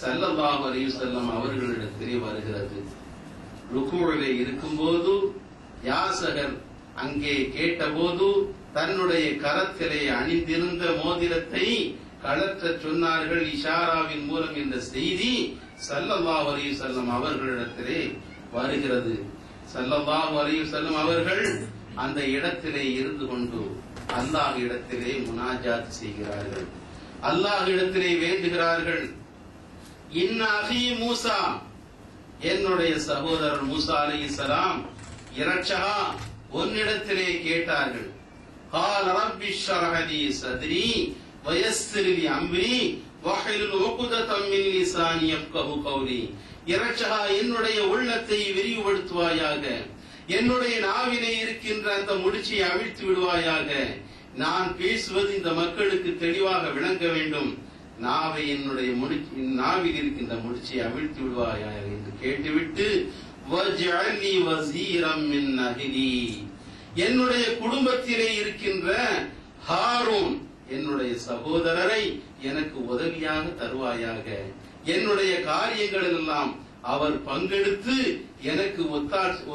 ஸல்லல்லாஹு அலைஹி வஸல்லம் அவர்களிடத்திலே வருகிறது. ருக்குவிலே இருக்கும்போது யாசகர் அங்கே கேட்டபோது தன்னுடைய கரத்திலே அணிந்திருந்த மோதிரத்தை கழற்ற சொன்னார்கள் இஷாராவின் மூலம். இந்த செய்தி ஸல்லல்லாஹு அலைஹி வஸல்லம் அவர்களிடத்திலே வருகிறது. ஸல்லல்லாஹு அலைஹி வஸல்லம் அவர்கள் அந்த இடத்திலே இருந்து கொண்டு அல்லாஹ் இடத்திலே முனாஜாத் செய்கிறார்கள். அல்லாஹ் இடத்திலே வேண்டுகிறார்கள், இன்ன அஹீ மூசா, என்னுடைய சகோதரர் மூசா அலைஹிஸ்ஸலாம் இரட்சகா உன்னிடத்திலே கேட்டார்கள். قال رب اشرح لي صدري ويسر لي امري واحلل عقدة من لساني يفقهوا قولي. இரட்சகா, என்னுடைய உள்ளத்தை விரிவுபடுத்துவாயாக, என்னுடைய நாவிலே இருக்கின்ற அந்த முடிச்சை அவிழ்த்து விடுவாயாக, நான் பேசுவது இந்த மக்களுக்கு தெளிவாக விளங்க வேண்டும். நாவை என்னுடைய நாவில் இருக்கின்ற முடிச்சை அவிழ்த்து விடுவாயா என்று கேட்டுவிட்டு வஜ்அல்னி வஸீரம் மின் அஹ்லி, என்னுடைய குடும்பத்திலே இருக்கின்ற ஹாரூன் என்னுடைய சகோதரரை எனக்கு உதவியாக தருவாயாக. என்னுடைய காரியங்களில் எல்லாம் அவர் பங்கெடுத்து எனக்கு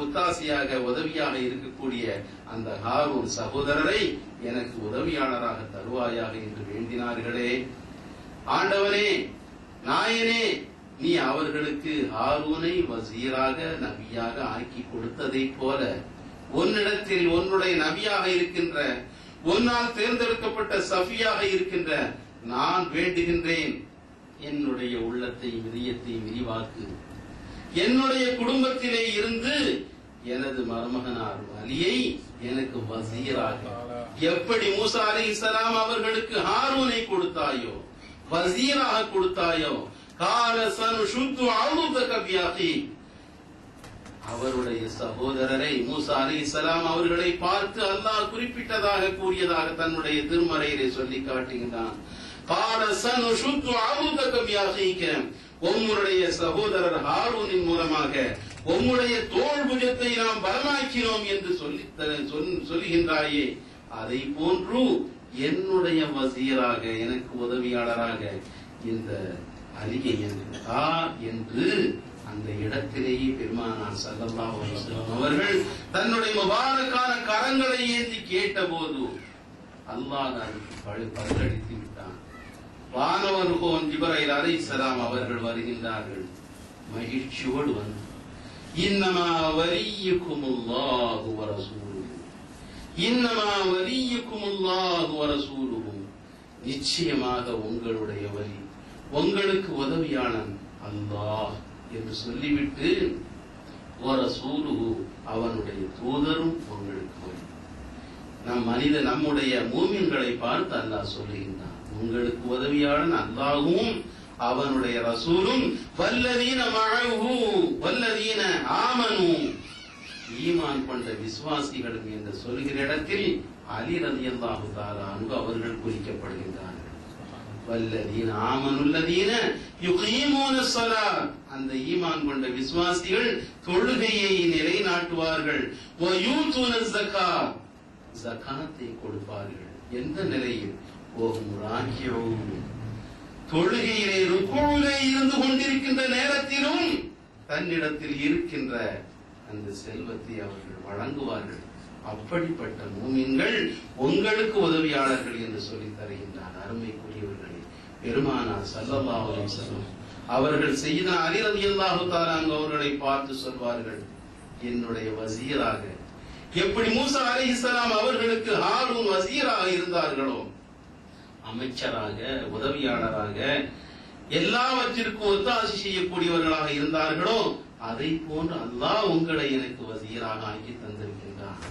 ஒத்தாசையாக உதவியாக இருக்கக்கூடிய அந்த ஹாரூன் சகோதரரை எனக்கு உதவியாளராக தருவாயாக என்று வேண்டினார்களே. ஆண்டவனே, நாயனே, நீ அவர்களுக்கு ஹாரூனை வசீராக நபியாக ஆக்கி கொடுத்ததை போல உன்னிடத்தில் உன்னுடைய நபியாக இருக்கின்ற, உன்னால் தேர்ந்தெடுக்கப்பட்ட சஃபியாக இருக்கின்ற நான் வேண்டுகின்றேன், என்னுடைய உள்ளத்தை இதயத்தை விரிவாக்கு. என்னுடைய குடும்பத்திலே இருந்து எனது மருமகனார் அலியை எனக்கு வசீராக, எப்படி மூசா அலைஹிஸ்ஸலாம் அவர்களுக்கு ஹாரூனை கொடுத்தாயோ, வசீராக கொடுத்தாயோ, கால சனுஷுத்து அவுதக பியகி, அவருடைய சகோதரரை மூசா அலைஹிஸ்ஸலாம் அவர்களை பார்த்து அல்லாஹ் குறிப்பிட்டதாக கூறியதாக தன்னுடைய திருமறையிலே சொல்லி காட்டுகின்றான். கால சனுஷுத்து அவுதக பியகிக, உம்முடைய சகோதரர் ஹாரூனின் மூலமாக உம்முடைய தோள் புஜத்தை நாம் பலமாக்கினோம் என்று சொல்லுகின்றாயே, அதை போன்று என்னுடைய வசீராக எனக்கு உதவியாளராக இந்த அலியை என்று அந்த இடத்திலேயே பெருமானார் ஸல்லல்லாஹு அலைஹி வஸல்லம் அவர்கள் தன்னுடைய முபாரக்கான கரங்களை ஏந்தி கேட்டபோது அல்லாஹ் அதுக்கு பதிலளித்து விட்டான். வானவர்கோன் ஜிப்ரீல் அலைஹிஸ்ஸலாம் அவர்கள் வருகின்றார்கள். மகிழ்ச்சியோடு வந்து இன்னமா வலியுக்குமுல்லாஹு வ ரசூலுஹு, இன்னமா வலியுக்குமுல்லாஹு வ ரசூலுஹு, நிச்சயமாக உங்களுடைய வலி, உங்களுக்கு உதவியாளன் அல்லாஹ் என்று சொல்லிவிட்டு வ ரசூலுஹு, அவனுடைய தூதரும் உங்களுக்கு வலி. நம்முடைய மூமின்களை பார்த்து அல்லாஹ் சொல்லுகின்றான், உங்களுக்கு உதவியாளன் அல்லாஹும் அவனுடைய ரசூலும் வல்லதீன மஅஹு வல்லதீன ஆமனு, ஈமான் கொண்ட விசுவாசிகளும் என்று சொல்கிற இடத்தில் அலி ரலியல்லாஹு தஆலா அன்ஹு அவர்கள் குறிக்கப்படுகின்றார்கள். வல்லதீன ஆமனுல்லதீன யுகீமூனஸ் ஸலாத், அந்த ஈமான் கொண்ட விசுவாசிகள் தொழுகையை நிலைநாட்டுவார்கள். வ யூதுனஸ் ஸகாத், ஸகாத்தை கொடுப்பார்கள். எந்த நிலையில்? ஓஹும் ராக்கியூன், தொழுகையிலே ருக்குவிலே இருந்து கொண்டிருக்கின்ற நேரத்திலும் தன்னிடத்தில் இருக்கின்ற அந்த செல்வத்தை அவர்கள் வழங்குவார்கள். அப்படிப்பட்ட மூமின்கள் உங்களுக்கு உதவியாளர்கள் என்று சொல்லி தருகின்றார். அருமைக்குரியவர்களே, பெருமானார் ஸல்லல்லாஹு அலைஹி வஸல்லம் அவர்கள் செய்த அலி ரலியல்லாஹு தஆலா அவர்களை பார்த்து சொல்வார்கள், என்னுடைய வசீராக, எப்படி மூசா அலைஹிஸ்ஸலாம் அவர்களுக்கு ஹாரூன் வசீராக இருந்தார்களோ, அமைச்சராக, உதவியாளராக, எல்லாவற்றிற்கும் ஒத்தாசி செய்யக்கூடியவர்களாக இருந்தார்களோ, அதை போன்று அல்லாஹ் உங்களை எனக்கு வசீராக ஆக்கி தந்திருக்கின்றார்.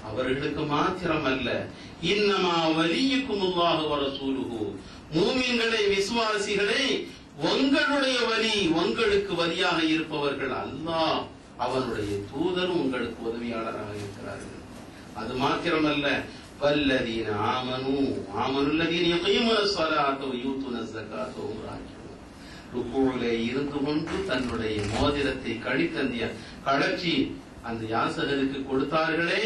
அவர்களுக்கு மாத்திரமல்ல, இன்னமா வலியுக்குமுல்லாஹு வ ரசூலுஹு, மூமின்களை விசுவாசிகளை உங்களுடைய வலி, உங்களுக்கு வலியாக இருப்பவர்கள் அல்லாஹ் அவனுடைய தூதரும் உங்களுக்கு உதவியாளராக இருக்கிறார்கள். அது மாத்திரமல்ல, வல்லதீன ஆமனு ஆமனுல்லதீன யுகீமுனஸ் ஸலாத்த வ யூதுனஸ் ஸகாத்த வ ஹும் ராக்கிஊன், ருக்குவிலே இருந்து கொண்டு தன்னுடைய மோதிரத்தை கழற்றி அந்த யாசகருக்கு கொடுத்தார்களே,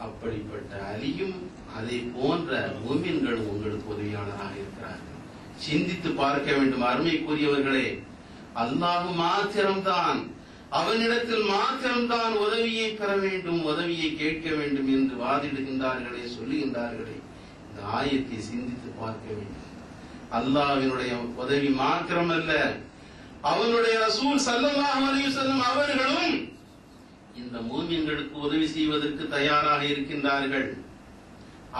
அப்படிப்பட்ட அலியும் அதை போன்ற மூமின்களும் உங்களுக்கு உதவியாளராக இருக்கிறார்கள். சிந்தித்து பார்க்க வேண்டும் அருமைக்குரியவர்களே. அல்லாஹ் மாத்திரம்தான், அவனிடத்தில் மாத்திரம்தான் உதவியை பெற வேண்டும், உதவியை கேட்க வேண்டும் என்று வாதிடுகின்றார்களே, சொல்லுகின்றார்களே. இந்த ஆயத்தை சிந்தித்து பார்க்க வேண்டும். அல்லாஹ்வினுடைய உதவி மாத்திரமல்ல, அவனுடைய ரசூல் ஸல்லல்லாஹு அலைஹி வஸல்லம் அவர்களும் இந்த மூமின்களுக்கு உதவி செய்வதற்கு தயாராக இருக்கின்றார்கள்.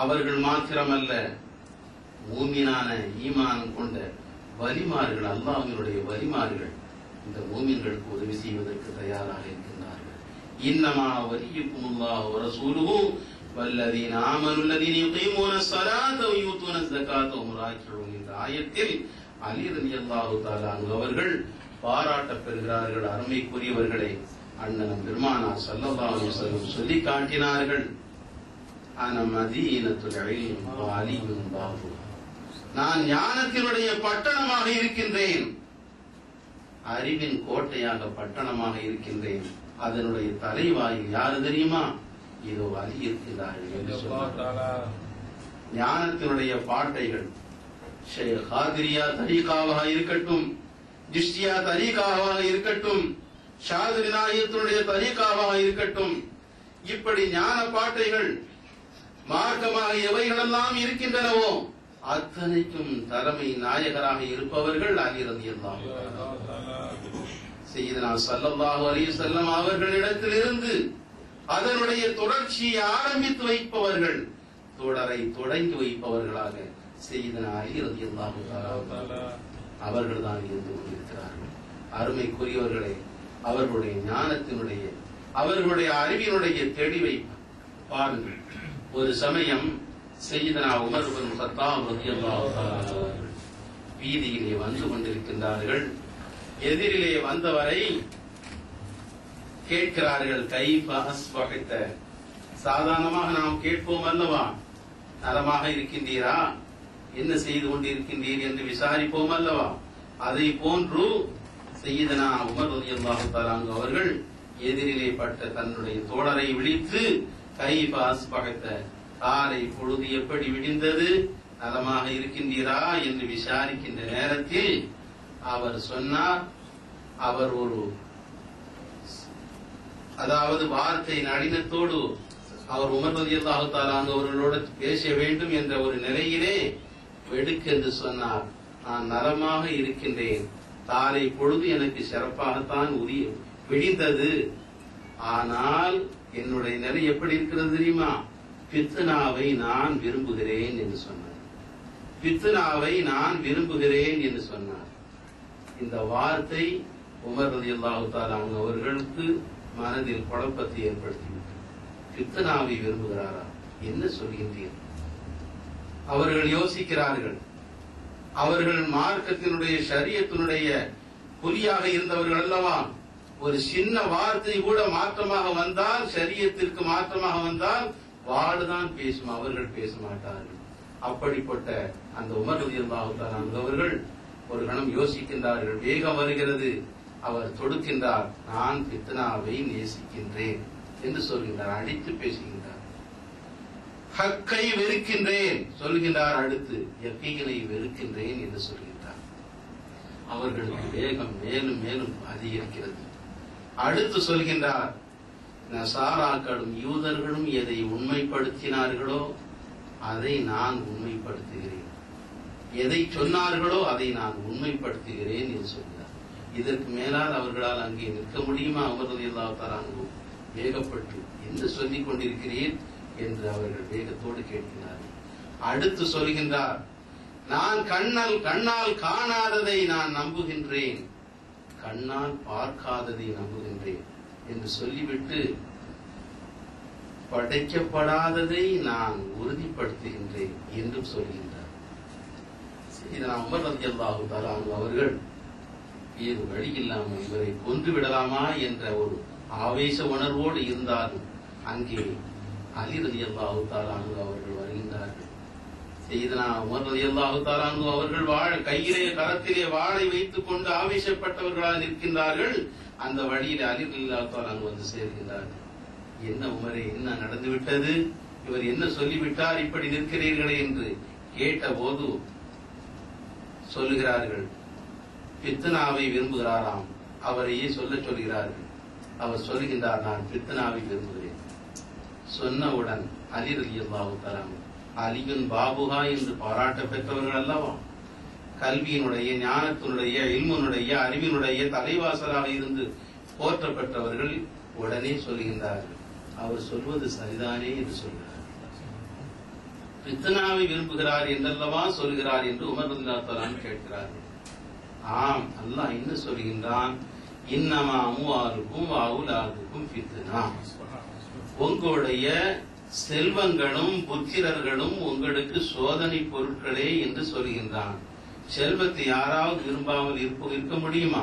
அவர்கள் மாத்திரமல்ல, மூமினான ஈமான் கொண்ட வலிமார்கள், அல்லாஹ்வினுடைய வலிமார்கள் இந்த மூமின்களுக்கு உதவி செய்வதற்கு தயாராக இருக்கின்றார்கள். இன்னமா வலியுக்குமுல்லாஹு வ ரசூலுஹு வல்லதீன ஆமனுல்லதீன யுகீமூனஸ் ஸலாத்த வ யூதுனஸ் ஸகாத்த வ ஹும் ராக்கிஊன் என்ற ஆயத்தில் அலி ரலியல்லாஹு தஆலா அன்ஹு அவர்கள் பாராட்டப் பெறுகிறார்கள். அருமைக்குரியவர்களே, அண்ணன் பெருமானார் ஸல்லல்லாஹு அலைஹி வஸல்லம் சொல்லி காட்டினார்கள், அன மதீனத்துல் இல்ம் வ அலியுன் பாபுஹா. நான் ஞானத்தினுடைய பட்டணமாக இருக்கின்றேன், அறிவின் கோட்டையாக பட்டணமாக இருக்கின்றேன். அதனுடைய தலைவாயில் யாரு தெரியுமா? இதோ அலி இருக்கிறார்கள் என்று சொன்னார். ஞானத்தினுடைய பாட்டைகள் ஷேக் காதிரியா தரீகாவாக இருக்கட்டும், ஜிஷ்டியா தரீகாவாக இருக்கட்டும், ஷாதிரி நாயகத்தினுடைய தரீகாவாக இருக்கட்டும், இப்படி ஞான பாட்டைகள் மார்க்கமாக எவைகளெல்லாம் இருக்கின்றனவோ அத்தனைக்கும் தலைமை நாயகராக இருப்பவர்கள் அலி ரலியல்லாஹு தஆலா. சய்யிதனா ஸல்லல்லாஹு அலைஹி வஸல்லம் அவர்களிடத்திலிருந்து அதனுடைய தொடர்ச்சியை ஆரம்பித்து வைப்பவர்கள், தொடரை தொடங்கி வைப்பவர்களாக சய்யிதனா அலி ரலியல்லாஹு தஆலா அவர்கள் தான் இருந்து கொண்டிருக்கிறார்கள். அருமைக்குரியவர்களே, அவர்களுடைய ஞானத்தினுடைய அவர்களுடைய அறிவினுடைய தெளிவை பாருங்கள். ஒரு சமயம் சய்யிதனா உமர் இப்னு கத்தாப் ரலியல்லாஹு தஆலா அவர்கள் வீதியிலே வந்து கொண்டிருக்கின்றார்கள். எதிரிலே வந்தவரை கேட்கிறார்கள், கைஃப அஸ்பஹத. சாதாரணமாக நாம் கேட்போம் அல்லவா, நலமாக இருக்கின்றீரா, என்ன செய்து கொண்டிருக்கின்றீர் என்று விசாரிப்போம் அல்லவா. அதை போன்று சய்யிதனா உமர் ரலியல்லாஹு தஆலா அவர்கள் எதிரிலே பட்ட தன்னுடைய தோழரை விழித்து கைஃப அஸ்பஹத, காலை பொழுது எப்படி விடிந்தது, நலமாக இருக்கின்றீரா என்று விசாரிக்கின்ற நேரத்தில் அவர் சொன்னார், அவர் ஒரு அதாவது வார்த்தை நளினத்தோடு அவர் உமர் ரலியல்லாஹு தஆலா அவர்களோடு பேச வேண்டும் என்ற ஒரு நிலையிலே வெடுக்கென்று சொன்னார், நான் நலமாக இருக்கின்றேன், காலை பொழுது எனக்கு சிறப்பாகத்தான் விடிந்தது, ஆனால் என்னுடைய நிலை எப்படி இருக்கிறது தெரியுமா, பித்னாவை நான் விரும்புகிறேன் என்று சொன்னார். பித்னாவை நான் விரும்புகிறேன் என்று சொன்னார். இந்த வார்த்தை உமர் ரலியல்லாஹு தஆலா அவர்களுக்கு மனதில் குழப்பத்தை ஏற்படுத்திவிட்டது. பித்னாவை விரும்புகிறாரா, என்ன சொல்கின்றீர்? அவர்கள் யோசிக்கிறார்கள். அவர்கள் மார்க்கத்தினுடைய ஷரியத்தினுடைய புலியாக இருந்தவர்கள் அல்லவா. ஒரு சின்ன வார்த்தை கூட மாற்றமாக வந்தால், ஷரியத்திற்கு மாற்றமாக வந்தால் வாளுதான் பேசும், அவர்கள் பேச மாட்டார்கள். அப்படிப்பட்ட அந்த உமர் ரலியல்லாஹு தஆலா அவர்கள் ஒரு கணம் யோசிக்கின்றார்கள். வேகம் வருகிறது, அவர் தொடுக்கின்றார், நான் பித்னாவை நேசிக்கின்றேன் என்று சொல்கின்றார், அடித்து பேசுகின்றார். ஹக்கை வெறுக்கின்றேன் சொல்கின்றார், அடுத்து யகீனை வெறுக்கின்றேன் என்று சொல்கின்றார். அவர்களுக்கு வேகம் மேலும் மேலும் அதிகரிக்கிறது. அடுத்து சொல்கின்றார், நசாராக்களும் யூதர்களும் எதை உண்மைப்படுத்தினார்களோ அதை நான் உண்மைப்படுத்துகிறேன், எதை சொன்னார்களோ அதை நான் உண்மைப்படுத்துகிறேன் என்று சொல்கிறார். இதற்கு மேலால் அவர்களால் அங்கே நிற்க முடியுமா? உமர் ரலியல்லாஹு தஆலா வேகப்பட்டு என்ன சொல்லிக் கொண்டிருக்கிறீர் என்று அவர்கள் வேகத்தோடு கேட்கிறார்கள். அடுத்து சொல்கின்றார், நான் கண்ணால் காணாததை நான் நம்புகின்றேன், கண்ணால் பார்க்காததை நம்புகின்றேன் என்று சொல்லிவிட்டு படைக்கப்படாததை நான் உறுதிப்படுத்துகின்றேன் என்றும் சொல்கின்றார். இதனால் உமர் ரலியல்லாஹு தஆலா அவர்கள் வேறு வழி இல்லாமல் இவரை கொன்று விடலாமா என்ற ஒரு ஆவேச உணர்வோடு இருந்தாலும் அங்கே அலி ரலியல்லாஹு தஆலா அவர்கள் வருகின்றார்கள். சையதுனா உமர் ரலியல்லாஹு தஆலா அவர்கள் கையிலே கரத்திலே வாளை வைத்துக் கொண்டு ஆவேசப்பட்டவர்களாக நிற்கின்றார்கள். அந்த வழியில் அலி ரலியல்லாஹு தஆலா வந்து சேர்கின்றார்கள். என்ன உமரே, என்ன நடந்துவிட்டது, இவர் என்ன சொல்லிவிட்டார், இப்படி நிற்கிறீர்களே என்று கேட்டபோது சொல்லுகிறார்கள், பித்னாவை விரும்புகிறாராம், அவரையே சொல்ல சொல்கிறார்கள். அவர் சொல்கின்றார், நான் பித்னாவை விரும்புகிறேன். சொன்னவுடன் அலி ரலியல்லாஹு தஆலா அலியுன் பாபுஹா என்று பாராட்ட பெற்றவர்கள் அல்லவா, கல்வியினுடைய ஞானத்தினுடைய இல்முனுடைய அறிவினுடைய தலைவாசலாக இருந்து போற்ற பெற்றவர்கள் உடனே சொல்கின்றார்கள், அவர் சொல்வது சரிதானே என்று சொல்கிறார். பித்னாவை விரும்புகிறார் என்றல்லவா சொல்கிறார் என்று உமர் ரலியல்லாஹு தஆலா கேட்கிறார்கள். ஆம், அல்லாஹ் என்ன சொல்கின்றான், இன்னமா அம்வாலுக்கும் அவுலாதுக்கும் ஃபித்னா, உங்களுடைய செல்வங்களும் புத்திரர்களும் உங்களுக்கு சோதனை பொருட்களே என்று சொல்கின்றான். செல்வத்தை யாராவது விரும்பாமல் இருக்க முடியுமா?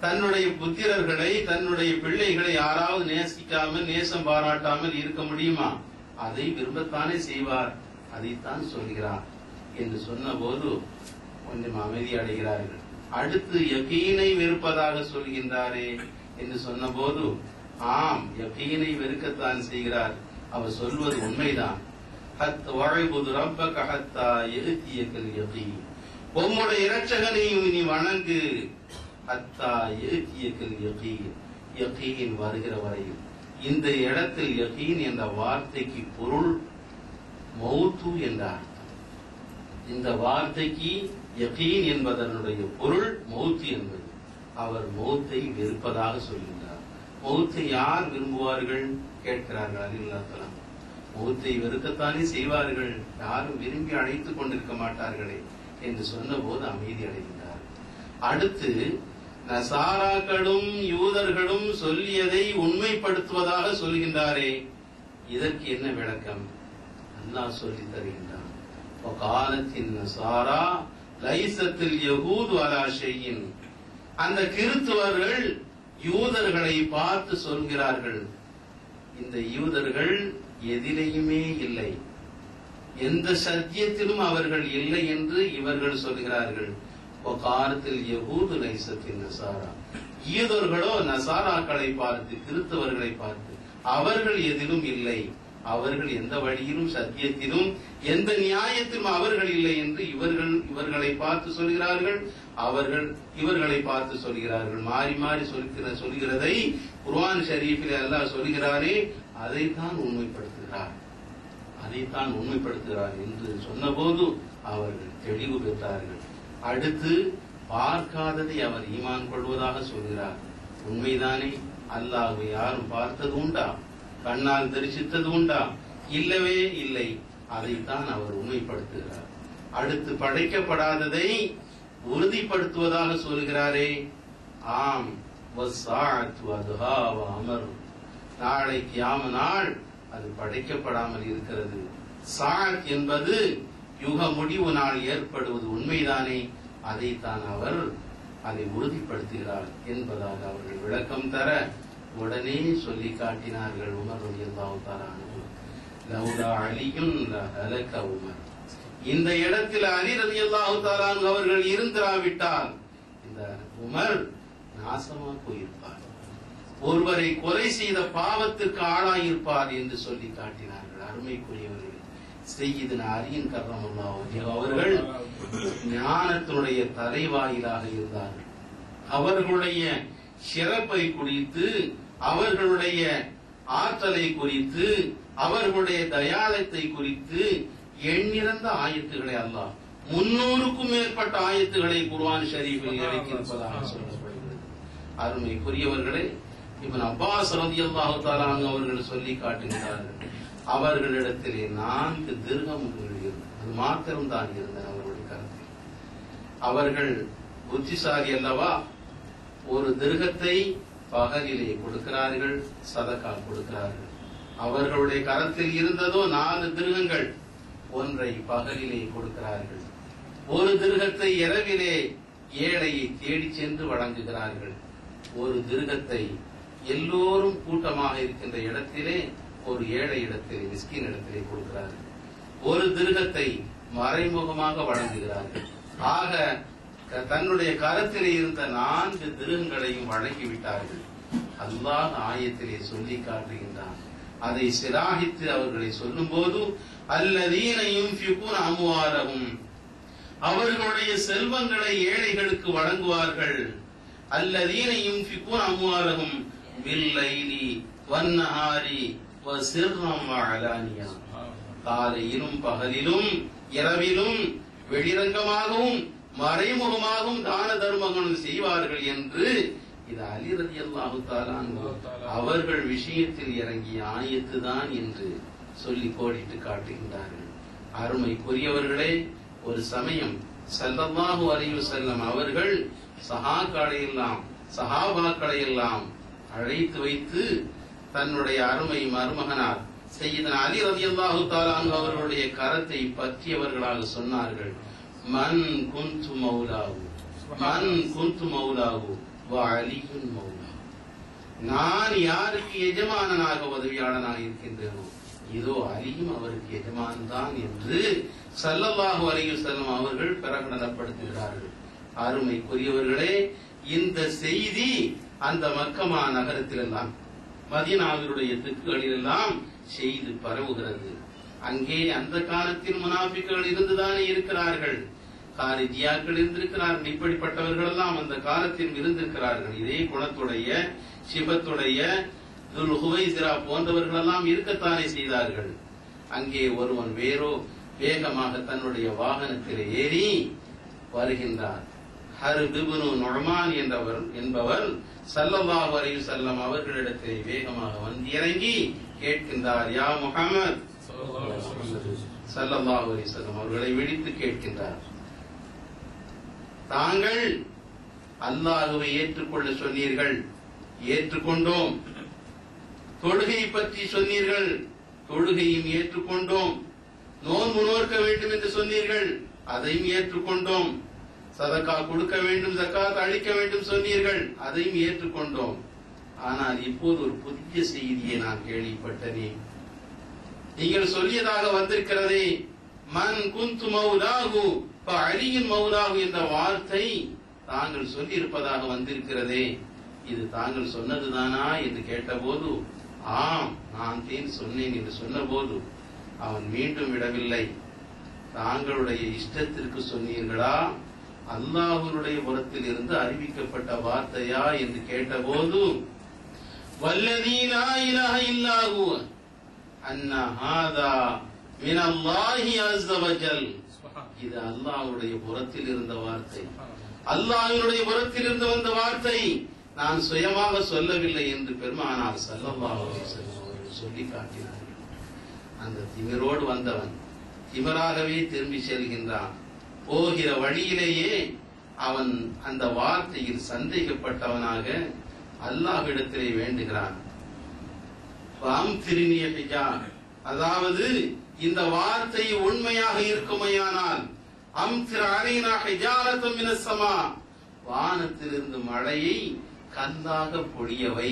தன்னுடைய புத்திரர்களை, தன்னுடைய பிள்ளைகளை யாராவது நேசிக்காமல் நேசம் பாராட்டாமல் இருக்க முடியுமா? அதை விரும்பத்தானே செய்வார், அதைத்தான் சொல்கிறார் என்று சொன்ன போது கொஞ்சம் அமைதி அடைகிறார்கள். அடுத்து யகீனை வெறுப்பதாக சொல்கின்றாரே என்று சொன்ன போது, ஆம், யகீனை வெறுக்கத்தான் செய்கிறார், அவர் சொல்வது உண்மைதான். உம்முடைய இரட்சகனையும் நீ வணங்கு, யகீன் வருகிற வரையில். இந்த இடத்தில் யகீன் என்ற வார்த்தைக்கு பொருள் மௌத்து என்ற அர்த்தம். இந்த வார்த்தைக்கு யகீன் என்பதனுடைய பொருள் மௌத்து என்பது. அவர் மௌத்தை வெறுப்பதாக சொல்கின்றார். மௌத்தை யார் விரும்புவார்கள் கேட்கிறார்கள் அலில்லாஹ். மௌத்தை வெறுக்கத்தானே செய்வார்கள், யாரும் விரும்பி அழைத்துக் கொண்டிருக்க மாட்டார்களே என்று சொன்ன போது அமைதி அடைகின்றார். அடுத்து நசாராக்களும் யூதர்களும் சொல்லியதை உண்மைப்படுத்துவதாக சொல்கின்றாரே, இதற்கு என்ன விளக்கம்? அல்லாஹ் சொல்லி தருகின்றான். காலத்தின் நசாரா லைசத்தில் யகூது அலா ஷையின். அந்த கிறிஸ்துவர்கள் யூதர்களை பார்த்து சொல்கிறார்கள், இந்த யூதர்கள் எதிலேயுமே இல்லை, எந்த சத்தியத்திலும் அவர்கள் இல்லை என்று இவர்கள் சொல்கிறார்கள். காலத்தில் யகூது லைசத்தின் நசாரா, யூதர்களோ நசாராக்களை பார்த்து கிறிஸ்தவர்களை பார்த்து அவர்கள் எதிலும் இல்லை, அவர்கள் எந்த வழியிலும் சத்தியத்திலும் எந்த நியாயத்திலும் அவர்கள் இல்லை என்று இவர்களை பார்த்து சொல்கிறார்கள். அவர்கள் இவர்களை பார்த்து சொல்கிறார்கள். மாறி மாறி சொல்கிறதை குர்ஆன் ஷரீஃபில் அல்லாஹ் சொல்கிறாரே, அதைத்தான் உண்மைப்படுத்துகிறார் என்று சொன்னபோது அவர்கள் தெளிவு பெற்றார்கள். அடுத்து பார்க்காததை அவர் ஈமான் கொள்வதாக சொல்கிறார். உண்மைதானே? அல்லாஹ்வை யாரும் பார்த்தது உண்டா? கண்ணால் தரிசித்தது உண்டா? இல்லவே இல்லை. அதைத்தான் அவர் உண்மைப்படுத்துகிறார். அடுத்து படைக்கப்படாததை உறுதிப்படுத்துவதாக சொல்கிறாரே, ஆம், அமர், நாளை கியாம நாள் அது படைக்கப்படாமல் இருக்கிறது. சாத் என்பது யுக முடிவு நாள் ஏற்படுவது உண்மைதானே, அதைத்தான் அவர் அதை உறுதிப்படுத்துகிறார் என்பதாக அவர்கள் விளக்கம் தர உடனே சொல்லி காட்டினார்கள். உமர் ரலியல்லாஹு தஆலா அன்ஹு, லௌலா அலியுன் லஹலக உமர். இந்த இடத்தில் அலி ரலியல்லாஹு தஆலா அன்ஹு அவர்கள் இருந்திராவிட்டால் இந்த உமர் நாசமா போயிருப்பார், ஒருவரை கொலை செய்த பாவத்திற்கு ஆளாயிருப்பார் என்று சொல்லி காட்டினார்கள். அருமைக்குரியவர்கள், சையீதுனா அலியின் கர்ரமல்லாஹு வஜ்ஹு அவர்கள் ஞானத்தினுடைய தலைவாயிலாக இருந்தார்கள். அவர்களுடைய சிறப்பை குறித்து, அவர்களுடைய ஆற்றலை குறித்து, அவர்களுடைய தயாளத்தை குறித்து எண்ணிறந்த ஆயத்துக்களை அல்லாஹ் 300க்கும் மேற்பட்ட ஆயத்துக்களை குர்ஆன் ஷரீஃபில் இறக்கியிருப்பதாக சொல்லப்படுகிறது. அருமைக்குரியவர்களே, இப்னு அப்பாஸ் ரலியல்லாஹு தஆலா அன்ஹு அவர்கள் சொல்லி காட்டுகிறார்கள், அவர்களிடத்திலே 4 திர்ஹம்கள் இருந்தது, அது மாத்திரம் தான் இருந்தன அவர்களுடைய கருத்தில். அவர்கள் புத்திசாலி அல்லவா, ஒரு திர்ஹத்தை பகலிலே கொடுக்கிறார்கள், சதகா கொடுக்கிறார்கள். அவர்களுடைய கரத்தில் இருந்ததோ 4 திர்ஹங்கள், ஒன்றை பகலிலே கொடுக்கிறார்கள், ஒரு திர்ஹத்தை இரவிலே ஏழையை தேடி சென்று வழங்குகிறார்கள், ஒரு திர்ஹத்தை எல்லோரும் கூட்டமாக இருக்கின்ற இடத்திலே ஒரு ஏழை இடத்திலே, மிஸ்கின் இடத்திலே கொடுக்கிறார்கள், ஒரு திர்ஹத்தை மறைமுகமாக வழங்குகிறார்கள். ஆக தன்னுடைய கரத்திலே இருந்த 4 திர்ஹங்களையும் வழங்கிவிட்டார்கள். அல்லாஹ் ஆயத்திலே சொல்லி காட்டுகின்றான். அதை சிராகித்து அவர்களை சொல்லும் போது, அல்லதீன யுன்ஃபிகூன அம்வாலஹும், அவர்களுடைய செல்வங்களை ஏழைகளுக்கு வழங்குவார்கள். அல்லதீன யுன்ஃபிகூன அம்வாலஹும் பில்லைலி வன்னஹாரி வஸிர்ரம் வஅலானியா, காலையிலும் பகலிலும் இரவிலும் வெளிரங்கமாகவும் மறைமுகமாகவும் தான தர்மங்கள் செய்வார்கள் என்று இது அலி ரலியல்லாஹு தஆலா அன்ஹு அவர்கள் விஷயத்தில் இறங்கிய ஆயத்து தான் என்று சொல்லி கோடிட்டு காட்டுகின்றார்கள். அருமைக்குரியவர்களே, ஒரு சமயம் ஸல்லல்லாஹு அலைஹி வஸல்லம் அவர்கள் சஹாபாக்களை எல்லாம் அழைத்து வைத்து தன்னுடைய அருமை மருமகனார் சையதுனா அலி ரலியல்லாஹு தஆலா அன்ஹு அவர்களுடைய கரத்தை பற்றியவர்களாக சொன்னார்கள், மன் குன்து மௌலாஹு வ அலியுன் மௌலா, நான் யாருக்கு எஜமானனாக உதவியாளனாக இருக்கின்றேனோ இதோ அலியும் அவருக்கு எஜமான் தான் என்று ஸல்லல்லாஹு அலைஹி வஸல்லம் அவர்கள் பிரகடனப்படுத்துகிறார்கள். அருமைக்குரியவர்களே, இந்த செய்தி அந்த மக்கமா நகரத்திலெல்லாம் மதீனாவினுடைய திக்குகளிலெல்லாம் செய்து பரவுகிறது. அங்கே அந்த காலத்தில் முனாஃபிக்குகள் இருந்துதானே இருக்கிறார்கள், காரிஜியாக்கள் இருந்திருக்கிறார்கள். இப்படிப்பட்டவர்கள் எல்லாம் அந்த காலத்தில் இருந்திருக்கிறார்கள். இதே குணத்துடைய சிபத்துடைய துல் ஹுவைசிரா போன்றவர்கள் எல்லாம் இருக்கத்தானே செய்தார்கள். அங்கே ஒருவன் வேகமாக தன்னுடைய வாகனத்தில் ஏறி வருகின்றார். ஹர்ப் இப்னு நுஅமான் என்பவர் ஸல்லல்லாஹு அலைஹி வஸல்லம் அவர்களிடத்தில் வேகமாக வந்து இறங்கி கேட்கின்றார், யா முஹம்மத் ஸல்லல்லாஹு அலைஹி வஸல்லம் அவர்களை விழித்து கேட்கின்றார், தாங்கள் அல்லாஹ்வை ஏற்றுக்கொள்ள சொன்னீர்கள், ஏற்றுக்கொண்டோம். தொழுகை பற்றி சொன்னீர்கள், தொழுகையும் ஏற்றுக்கொண்டோம். நோன்பு நோக்க வேண்டும் என்று சொன்னீர்கள், அதையும் ஏற்றுக்கொண்டோம். சதகா கொடுக்க வேண்டும், ஜகாத் அளிக்க வேண்டும் சொன்னீர்கள், அதையும் ஏற்றுக்கொண்டோம். ஆனால் இப்போது ஒரு புதிய செய்தியை நான் கேள்விப்பட்டனே. நீங்கள் சொல்லியதாக வந்திருக்கிறதே, மன் குந்து மௌலாஹு ஃபஅலியுன் மௌலாஹு என்ற வார்த்தை தாங்கள் சொல்லி இருப்பதாக வந்திருக்கிறதே, இது தாங்கள் சொன்னதுதானா என்று கேட்டபோது, ஆம் நான் தேன் சொன்னேன் என்று சொன்னபோது அவன் மீண்டும் விடவில்லை, தாங்களுடைய இஷ்டத்திற்கு சொன்னீர்களா, அல்லாஹ்வுடைய புறத்தில் இருந்து அறிவிக்கப்பட்ட வார்த்தையா என்று கேட்டபோது, வல்லதீ லா இலாஹ இல்லா ஹுவ அன்ன ஹாதா மினல்லாஹி அஸ்ஸ வஜல், இது அல்லாஹ்வுடைய புறத்தில் இருந்த வார்த்தை, அல்லாஹ்வுடைய புறத்தில் இருந்து வந்த வார்த்தை, நான் சுயமாக சொல்லவில்லை என்று பெருமானார் ஸல்லல்லாஹு அலைஹி வஸல்லம் அவர்கள் சொல்லி காட்டினார்கள். அந்த திமிரோடு வந்தவன் திமிராகவே திரும்பி செல்கின்றான். போகிற வழியிலேயே அவன் அந்த வார்த்தையில் சந்தேகப்பட்டவனாக அல்லாஹ்விடத்திலே வேண்டுகிறான். அதாவது இந்த வார்த்தை உண்மையாக இருக்குமையானால் அம்திர் அலைனா ஹிஜாரத்தும் மினஸ் ஸமா, வானத்திலிருந்து மழையை கல்லாக பொழியவை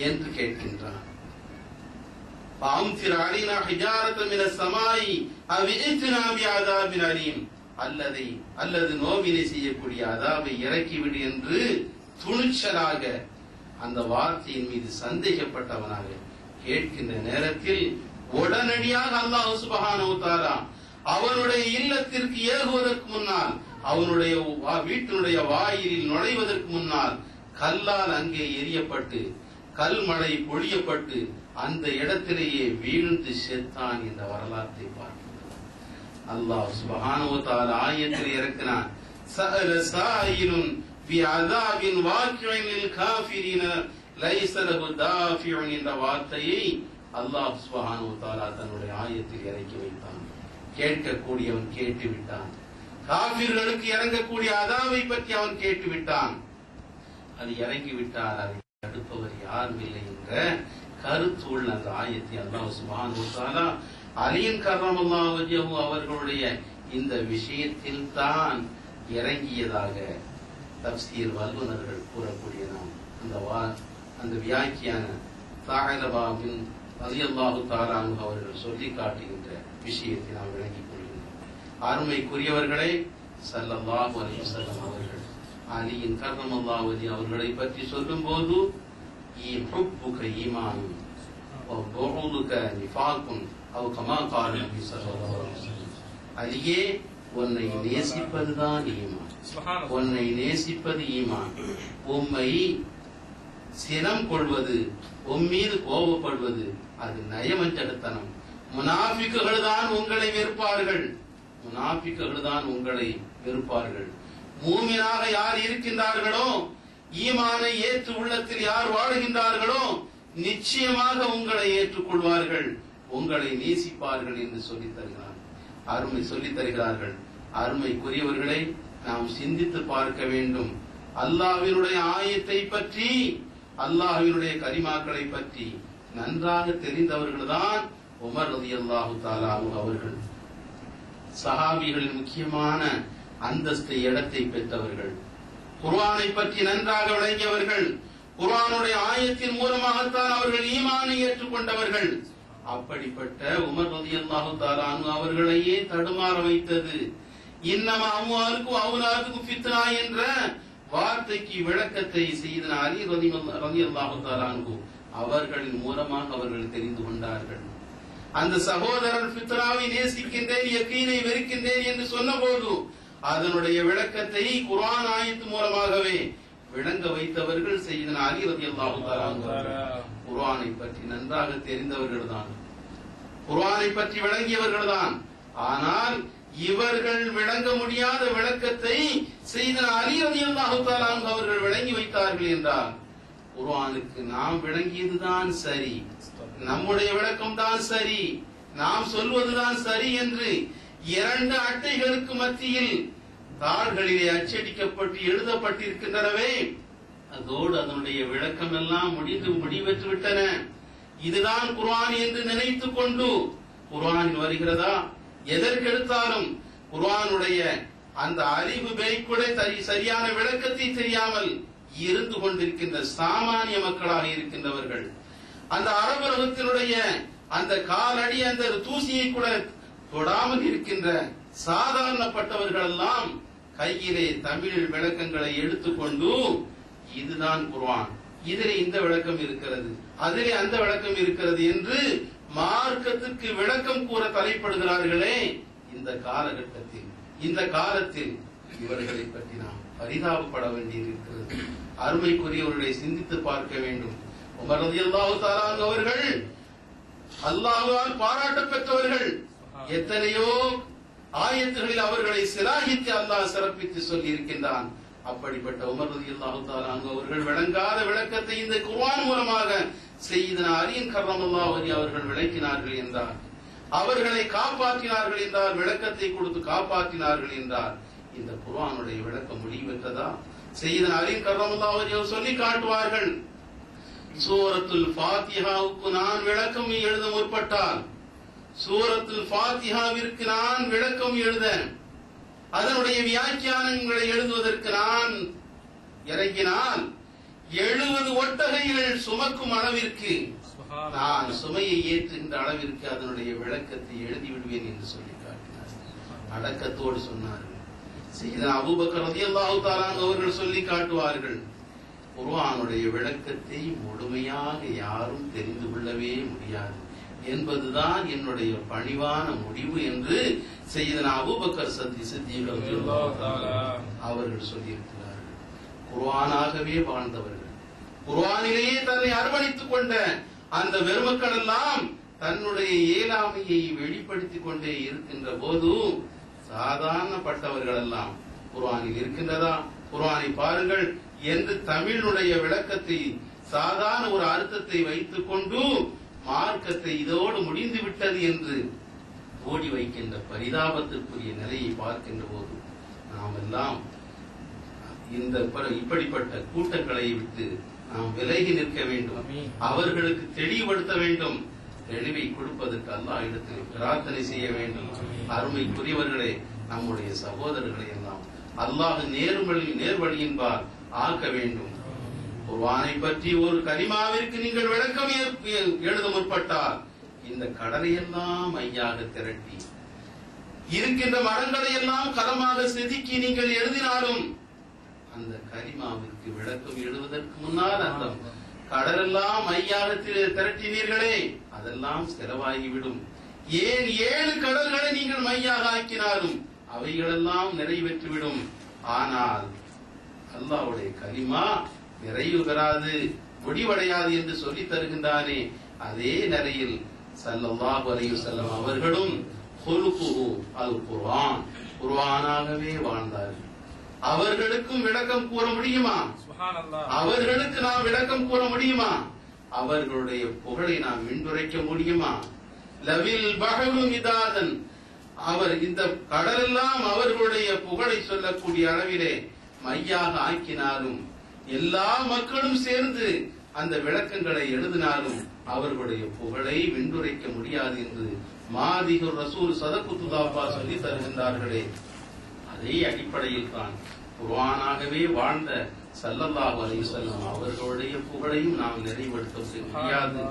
என்று கேட்கின்றான். அம்திர் அலைனா ஹிஜாரத்தும் மினஸ் ஸமாஇ அவ் இத்னா பிஅதாபின் அலீம், அல்லது நோவினை செய்யக்கூடிய அதாவை இறக்கிவிடு என்று துணிச்சலாக அந்த வார்த்தையின் மீது சந்தேகப்பட்டவனாக கேட்கின்ற நேரத்தில் உடனடியாக அல்லாஹ் சுப்ஹானஹு வ தஆலா அவனுடைய இல்லத்திற்கு ஏகுவதற்கு முன்னால், அவனுடைய வீட்டினுடைய வாயிலில் நுழைவதற்கு முன்னால் கல்லால் அங்கே எரியப்பட்டு கல்மழை பொழியப்பட்டு அந்த இடத்திலேயே வீழ்ந்து செத்தான் என்ற வரலாற்றை பார்க்கின்றோம். அல்லாஹ் சுப்ஹானஹு வ தஆலா ஆயத்தில் இறக்கினான், சஅல சாயிலுன் பிஅதாபின் வாக்கிஇன் லில் காஃபிரீன லைஸ லஹு தாஃபிஉன் என்ற வார்த்தையை அல்லாஹ் சுப்ஹானஹு வ தஆலா தன்னுடைய ஆயத்தில் இறக்கி வைத்தான். கேட்கக்கூடியவன் கேட்டுவிட்டான், காஃபிர்களுக்கு இறங்கக்கூடிய அதாவை பற்றி அவன் கேட்டுவிட்டான். அது இறங்கிவிட்டால் அதை தடுப்பவர் யாரும் இல்லை என்ற கருத்து உள்ள அந்த ஆயத்தை அல்லாஹ் சுப்ஹானஹு வ தஆலா அலியின் கர்ரமல்லாஹு வஜ்ஹு அவர்களுடைய இந்த விஷயத்தில் தான் இறங்கியதாக தஃப்சீர் வல்லுநர்கள் கூறக்கூடிய நாம் அந்த வியாக்கியான ஸஅலபா பின் ரலியல்லாஹு தஆலா அன்ஹு அவர்கள் சொல்லி காட்டுகின்ற விஷயத்தை நாம் விளங்கிக் கொள்கின்றோம். அருமைக்குரியவர்களே, ஸல்லல்லாஹு அலைஹி வஸல்லம் அவர்கள் அலியின் கர்ரமல்லாஹு வஜ்ஹு அவர்களை பற்றி சொல்லும் போது, ஹுப்புக ஈமான் வ புகுதுக நிஃபாகுன் அவ் கமா கால நபி ஸல்லல்லாஹு அலைஹி வஸல்லம், அலியே உன்னை நேசிப்பதுதான் ஈமான், உன்னை நேசிப்பது ஈமான், உம்மை சினம் கொள்வது, உம்மீது கோபப்படுவது அது நயவஞ்சகத்தனம். முனாஃபிக்குகள் தான் உங்களை வெறுப்பார்கள், முனாஃபிக்குகள் தான் உங்களை வெறுப்பார்கள். மூமினாக யார் இருக்கின்றார்களோ, ஈமானை ஏற்று உள்ளத்தில் யார் வாழுகின்றார்களோ, நிச்சயமாக உங்களை ஏற்றுக்கொள்வார்கள், உங்களை நேசிப்பார்கள் என்று சொல்லித் தருகிறார்கள். அருமைக்குரியவர்களை நாம் சிந்தித்து பார்க்க வேண்டும். அல்லாஹ்வினுடைய ஆயத்தை பற்றி, அல்லாஹ்வினுடைய கலிமாக்களை பற்றி நன்றாக தெரிந்தவர்கள்தான் உமர் ரலியல்லாஹு தஆலா அவர்கள். சஹாபிகளின் முக்கியமான அந்தஸ்தை இடத்தை பெற்றவர்கள், குர்ஆனை பற்றி நன்றாக விளங்கியவர்கள், குர்ஆனுடைய ஆயத்தின் மூலமாகத்தான் அவர்கள் ஈமானை ஏற்றுக்கொண்டவர்கள். அப்படிப்பட்ட உமர் ரலியல்லாஹு தஆலா அன்ஹு அவர்களையே தடுமாற வைத்தது. இன்னமா அம்வாலுக்கும் அவுலாதுக்கும் ஃபித்னா என்ற வார்த்தைக்கு விளக்கத்தை செய்தன அலி ரலியல்லாஹு தஆலா அன்ஹு அவர்களின் மூலமாக அவர்கள் தெரிந்து கொண்டார்கள். அந்த சகோதரன் ஃபித்னாவை நேசிக்கின்றேன், யகீனை வெறுக்கின்றேன் என்று சொன்னபோது அதனுடைய விளக்கத்தை குர்ஆன் ஆயத்து மூலமாகவே விளங்க வைத்தவர்கள் செய்தன அலி ரலியல்லாஹு தஆலா அன்ஹு. குர்ஆனை பற்றி நன்றாக தெரிந்தவர்கள் தான், குர்ஆனை பற்றி விளங்கியவர்கள் தான். ஆனால் இவர்கள் விளங்க முடியாத விளக்கத்தை செய்தன அலி ரலியல்லாஹு தஆலா அன்ஹு அவர்கள் விளங்கி வைத்தார்கள் என்றால் குர்ஆனுக்கு நாம் விளங்கியதுதான் சரி, நம்முடைய விளக்கம் தான் சரி, நாம் சொல்வதுதான் சரி என்று 2 அட்டைகளுக்கு மத்தியில் தாள்களிலே அச்சடிக்கப்பட்டு எழுதப்பட்டிருக்கின்றனவே, அதோடு அதனுடைய விளக்கம் எல்லாம் முடிவெற்று விட்டன. இதுதான் குர்ஆன் என்று நினைத்துக் கொண்டு குர்ஆனில் வருகிறதா, எதற்கெடுத்தாலும் குர்ஆனுடைய அந்த அறிவு பேய்க்குடை சரியான விளக்கத்தை தெரியாமல் இருந்து கொண்டிருக்கின்ற சாமானிய மக்களாக இருக்கின்றவர்கள், அந்த அரபுலகத்தினுடைய அந்த காலடி அந்த தூசியை கூட தொடாமல் இருக்கின்ற சாதாரணப்பட்டவர்கள் எல்லாம் கையிலே தமிழ் விளக்கங்களை எடுத்துக்கொண்டு இதுதான் குர்ஆன், இதிலே இந்த விளக்கம் இருக்கிறது, அதிலே அந்த விளக்கம் இருக்கிறது என்று மார்க்கத்துக்கு விளக்கம் கூற தலைப்படுகிறார்களே. இந்த காலகட்டத்தில், இந்த காலத்தில் இவர்களை பற்றி நாம் பரிதாபப்பட வேண்டியிருக்கிறது. அருமைக்குரியவர்களை சிந்தித்து பார்க்க வேண்டும். உமர் ரலியல்லாஹு தஆலா அவர்கள் அல்லாஹ்வால் பாராட்ட பெற்றவர்கள். எத்தனையோ ஆயத்துகளில் அவர்களை சிலாகித்து அல்லாஹ் சிறப்பித்து சொல்லி இருக்கின்றான். அப்படிப்பட்ட உமர் ரலியல்லாஹு தஆலா அவர்கள் விளங்காத விளக்கத்தை இந்த குர்ஆன் மூலமாக சய்யிதுனா அலி கர்ரமல்லாஹு வஜஹு அவர்கள் விளக்கினார்கள் என்றார், அவர்களை காப்பாற்றினார்கள் என்றார், விளக்கத்தை கொடுத்து காப்பாற்றினார்கள் என்றார். இந்த குர்ஆனுடைய விளக்கம் முடிவெற்றதா? சய்யிதுனா அலி கர்ரமல்லாஹு வஜஹு சொல்லி காட்டுவார்கள், சூரத்துல் ஃபாத்திஹாவுக்கு நான் விளக்கம் எழுத முற்பட்டால், சூரத்துல் ஃபாத்திஹாவிற்கு நான் விளக்கம் எழுத, அதனுடைய வியாக்கியானங்களை எழுதுவதற்கு நான் இறங்கினால் 70 ஒட்டகைகள் சுமக்கும் அளவிற்கு நான் சுமையை ஏற்றுகின்ற அளவிற்கு அதனுடைய விளக்கத்தை எழுதிவிடுவேன் என்று சொல்லி காட்டினார். அடக்கத்தோடு சொன்னார்கள். சய்யிதுனா அபூபக்கர் ரலியல்லாஹு தஆலா அவர்கள் சொல்லி காட்டுவார்கள், குர்ஆனுடைய விளக்கத்தை முழுமையாக யாரும் தெரிந்து கொள்ளவே முடியாது என்பதுதான் என்னுடைய பணிவான முடிவு என்று சய்யிதுனா அபூபக்கர் சித்திக் ரலியல்லாஹு தஆலா அவர்கள் சொல்லியிருக்கிறார்கள். குர்ஆனாகவே வாழ்ந்தவர்கள், குர்ஆனிலேயே தன்னை அர்ப்பணித்துக் கொண்ட அந்த பெருமக்கள் எல்லாம் தன்னுடைய இயலாமையை வெளிப்படுத்திக் கொண்டே இருக்கின்ற போது சாதாரணப்பட்டவர்கள் எல்லாம் குர்ஆனில் இருக்கின்றதா, குர்ஆனை பாருங்கள் என்று தமிழுடைய விளக்கத்தை சாதாரண ஒரு அர்த்தத்தை வைத்துக் கொண்டு மார்க்கத்தை இதோடு முடிந்து விட்டது என்று ஓடி வைக்கின்ற பரிதாபத்திற்குரிய நிலையை பார்க்கின்ற போது நாம் எல்லாம் இந்த இப்படிப்பட்ட கூட்டங்களை விட்டு நாம் விலகி நிற்க வேண்டும். அவர்களுக்கு தெளிவுபடுத்த வேண்டும். தெளிவை கொடுப்பதற்கு அல்லாஹ் இடத்தில் பிரார்த்தனை செய்ய வேண்டும். அருமைக்குரியவர்களே, நம்முடைய சகோதரர்களை எல்லாம் அல்லாஹ் நேர்வழியின்பால் ஆக்க வேண்டும். குர்ஆனை பற்றி ஒரு கலிமாவிற்கு நீங்கள் விளக்கம் எழுத முற்பட்டால் இந்த கடலை எல்லாம் மையாக திரட்டி இருக்கின்ற மரங்களை எல்லாம் கலமாக செதுக்கி நீங்கள் எழுதினாலும் அந்த கலிமாவிற்கு விளக்கம் எழுதுவதற்கு முன்னால் அந்த கடலெல்லாம் மையாக திரட்டினீர்களே, அதெல்லாம் செலவாகிவிடும். ஏன் 7 கடல்களை நீங்கள் மையாக ஆக்கினாலும் அவைகளெல்லாம் நிறைவேற்றிவிடும். ஆனால் அல்லாஹ்வுடைய கலிமா நிறைவு பெறாது, முடிவடையாது என்று சொல்லி தருகின்றானே, அதே நிலையில் ஸல்லல்லாஹு அலைஹி வஸல்லம் அவர்களும் குல்குஹு அல் குர்ஆன், குர்ஆனாகவே வாழ்ந்தார்கள். அவர்களுக்கும் விளக்கம் கூற முடியுமா? அவர்களுக்கு நாம் விளக்கம் கூற முடியுமா? அவர்களுடைய புகழை நாம் விண்டுரைக்க முடியுமா? லவில் பஹரு மிதாதன், அவர் இந்த கடலெல்லாம் அவர்களுடைய புகழை சொல்லக்கூடிய அளவிலே மையாக ஆக்கினாலும் எல்லா மக்களும் சேர்ந்து அந்த விளக்கங்களை எழுதினாலும் அவர்களுடைய புகழை விண்டுரைக்க முடியாது என்று மாதிகுர் ரசூல் சதகுத்துல்லாஹா சொல்லி தருகின்றார்களே. அதே அடிப்படையில் தான் குர்ஆனாகவே வாழ்ந்த ஸல்லல்லாஹு அலைஹி வஸல்லம் அவர்களுடைய புகழையும் நாம் நிறைவுபடுத்த முடியாது.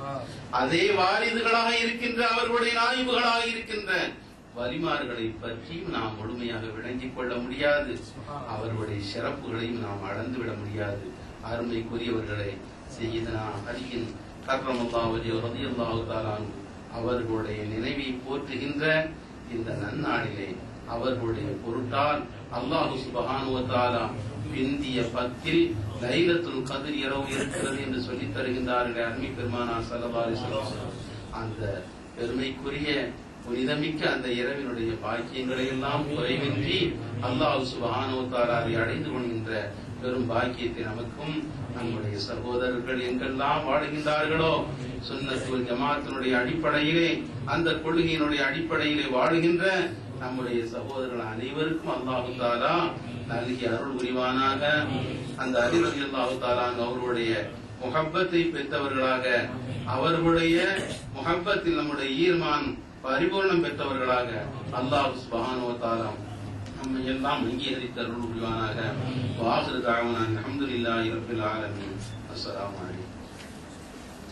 அதே வாரிதுகளாக இருக்கின்ற அவர்களுடைய நாயிபுகளாக இருக்கின்ற வலிமார்களை பற்றியும் நாம் முழுமையாக விளங்கிக் கொள்ள முடியாது. அவர்களுடைய சிறப்புகளையும் நாம் அளந்துவிட முடியாது. அருமைக்குரியவர்களை சய்யிதனா அலியின் கர்ரமல்லாஹு வஜஹு ரலியல்லாஹு தஆலா அவர்களுடைய நினைவை போற்றுகின்ற இந்த நன்னாளிலே அவர்களுடைய பொருட்டால் அல்லாஹ் சுப்ஹானஹு வ தஆலா பிந்திய 10 லைலத்துல் கத்ர் இரவு இருக்கிறது என்று சொல்லித் தருகின்றார்கள் அருமை பெருமானார் ஸல்லல்லாஹு அலைஹி வஸல்லம். அந்த பெருமைக்குரிய புனிதமிக்க அந்த இரவினுடைய பாக்கியங்களை எல்லாம் குறைவின்றி அல்லாஹ் சுப்ஹானஹு வ தஆலாவை அடைந்து கொள்கின்ற பெரும் பாக்கியத்தை நமக்கும் நம்முடைய சகோதரர்கள் எங்கெல்லாம் வாழுகின்றார்களோ சுன்னத் வல் ஜமாஅத்தினுடைய அடிப்படையிலே அந்த கொள்கையினுடைய அடிப்படையிலே வாழுகின்ற நம்முடைய சகோதரர்கள் அனைவருக்கும் அல்லாஹ் தஆலா நல்கி அருள் புரிவானாக. அந்த அலி ரலியல்லாஹு தஆலா அவர்களுடைய முஹப்பத்தை பெற்றவர்களாக, அவர்களுடைய முஹப்பத்தில் நம்முடைய ஈமான் பரிபூர்ணம் பெற்றவர்களாக அல்லாஹ் சுப்ஹானஹு வ தஆலா நம்மை எல்லாம் அங்கீகரித்து அருள் புரிவானாக. வாஹிரு தஅவானா அல்ஹம்துலில்லாஹி ரப்பில் ஆலமீன். அஸ்ஸலாமு அலைக்கும்.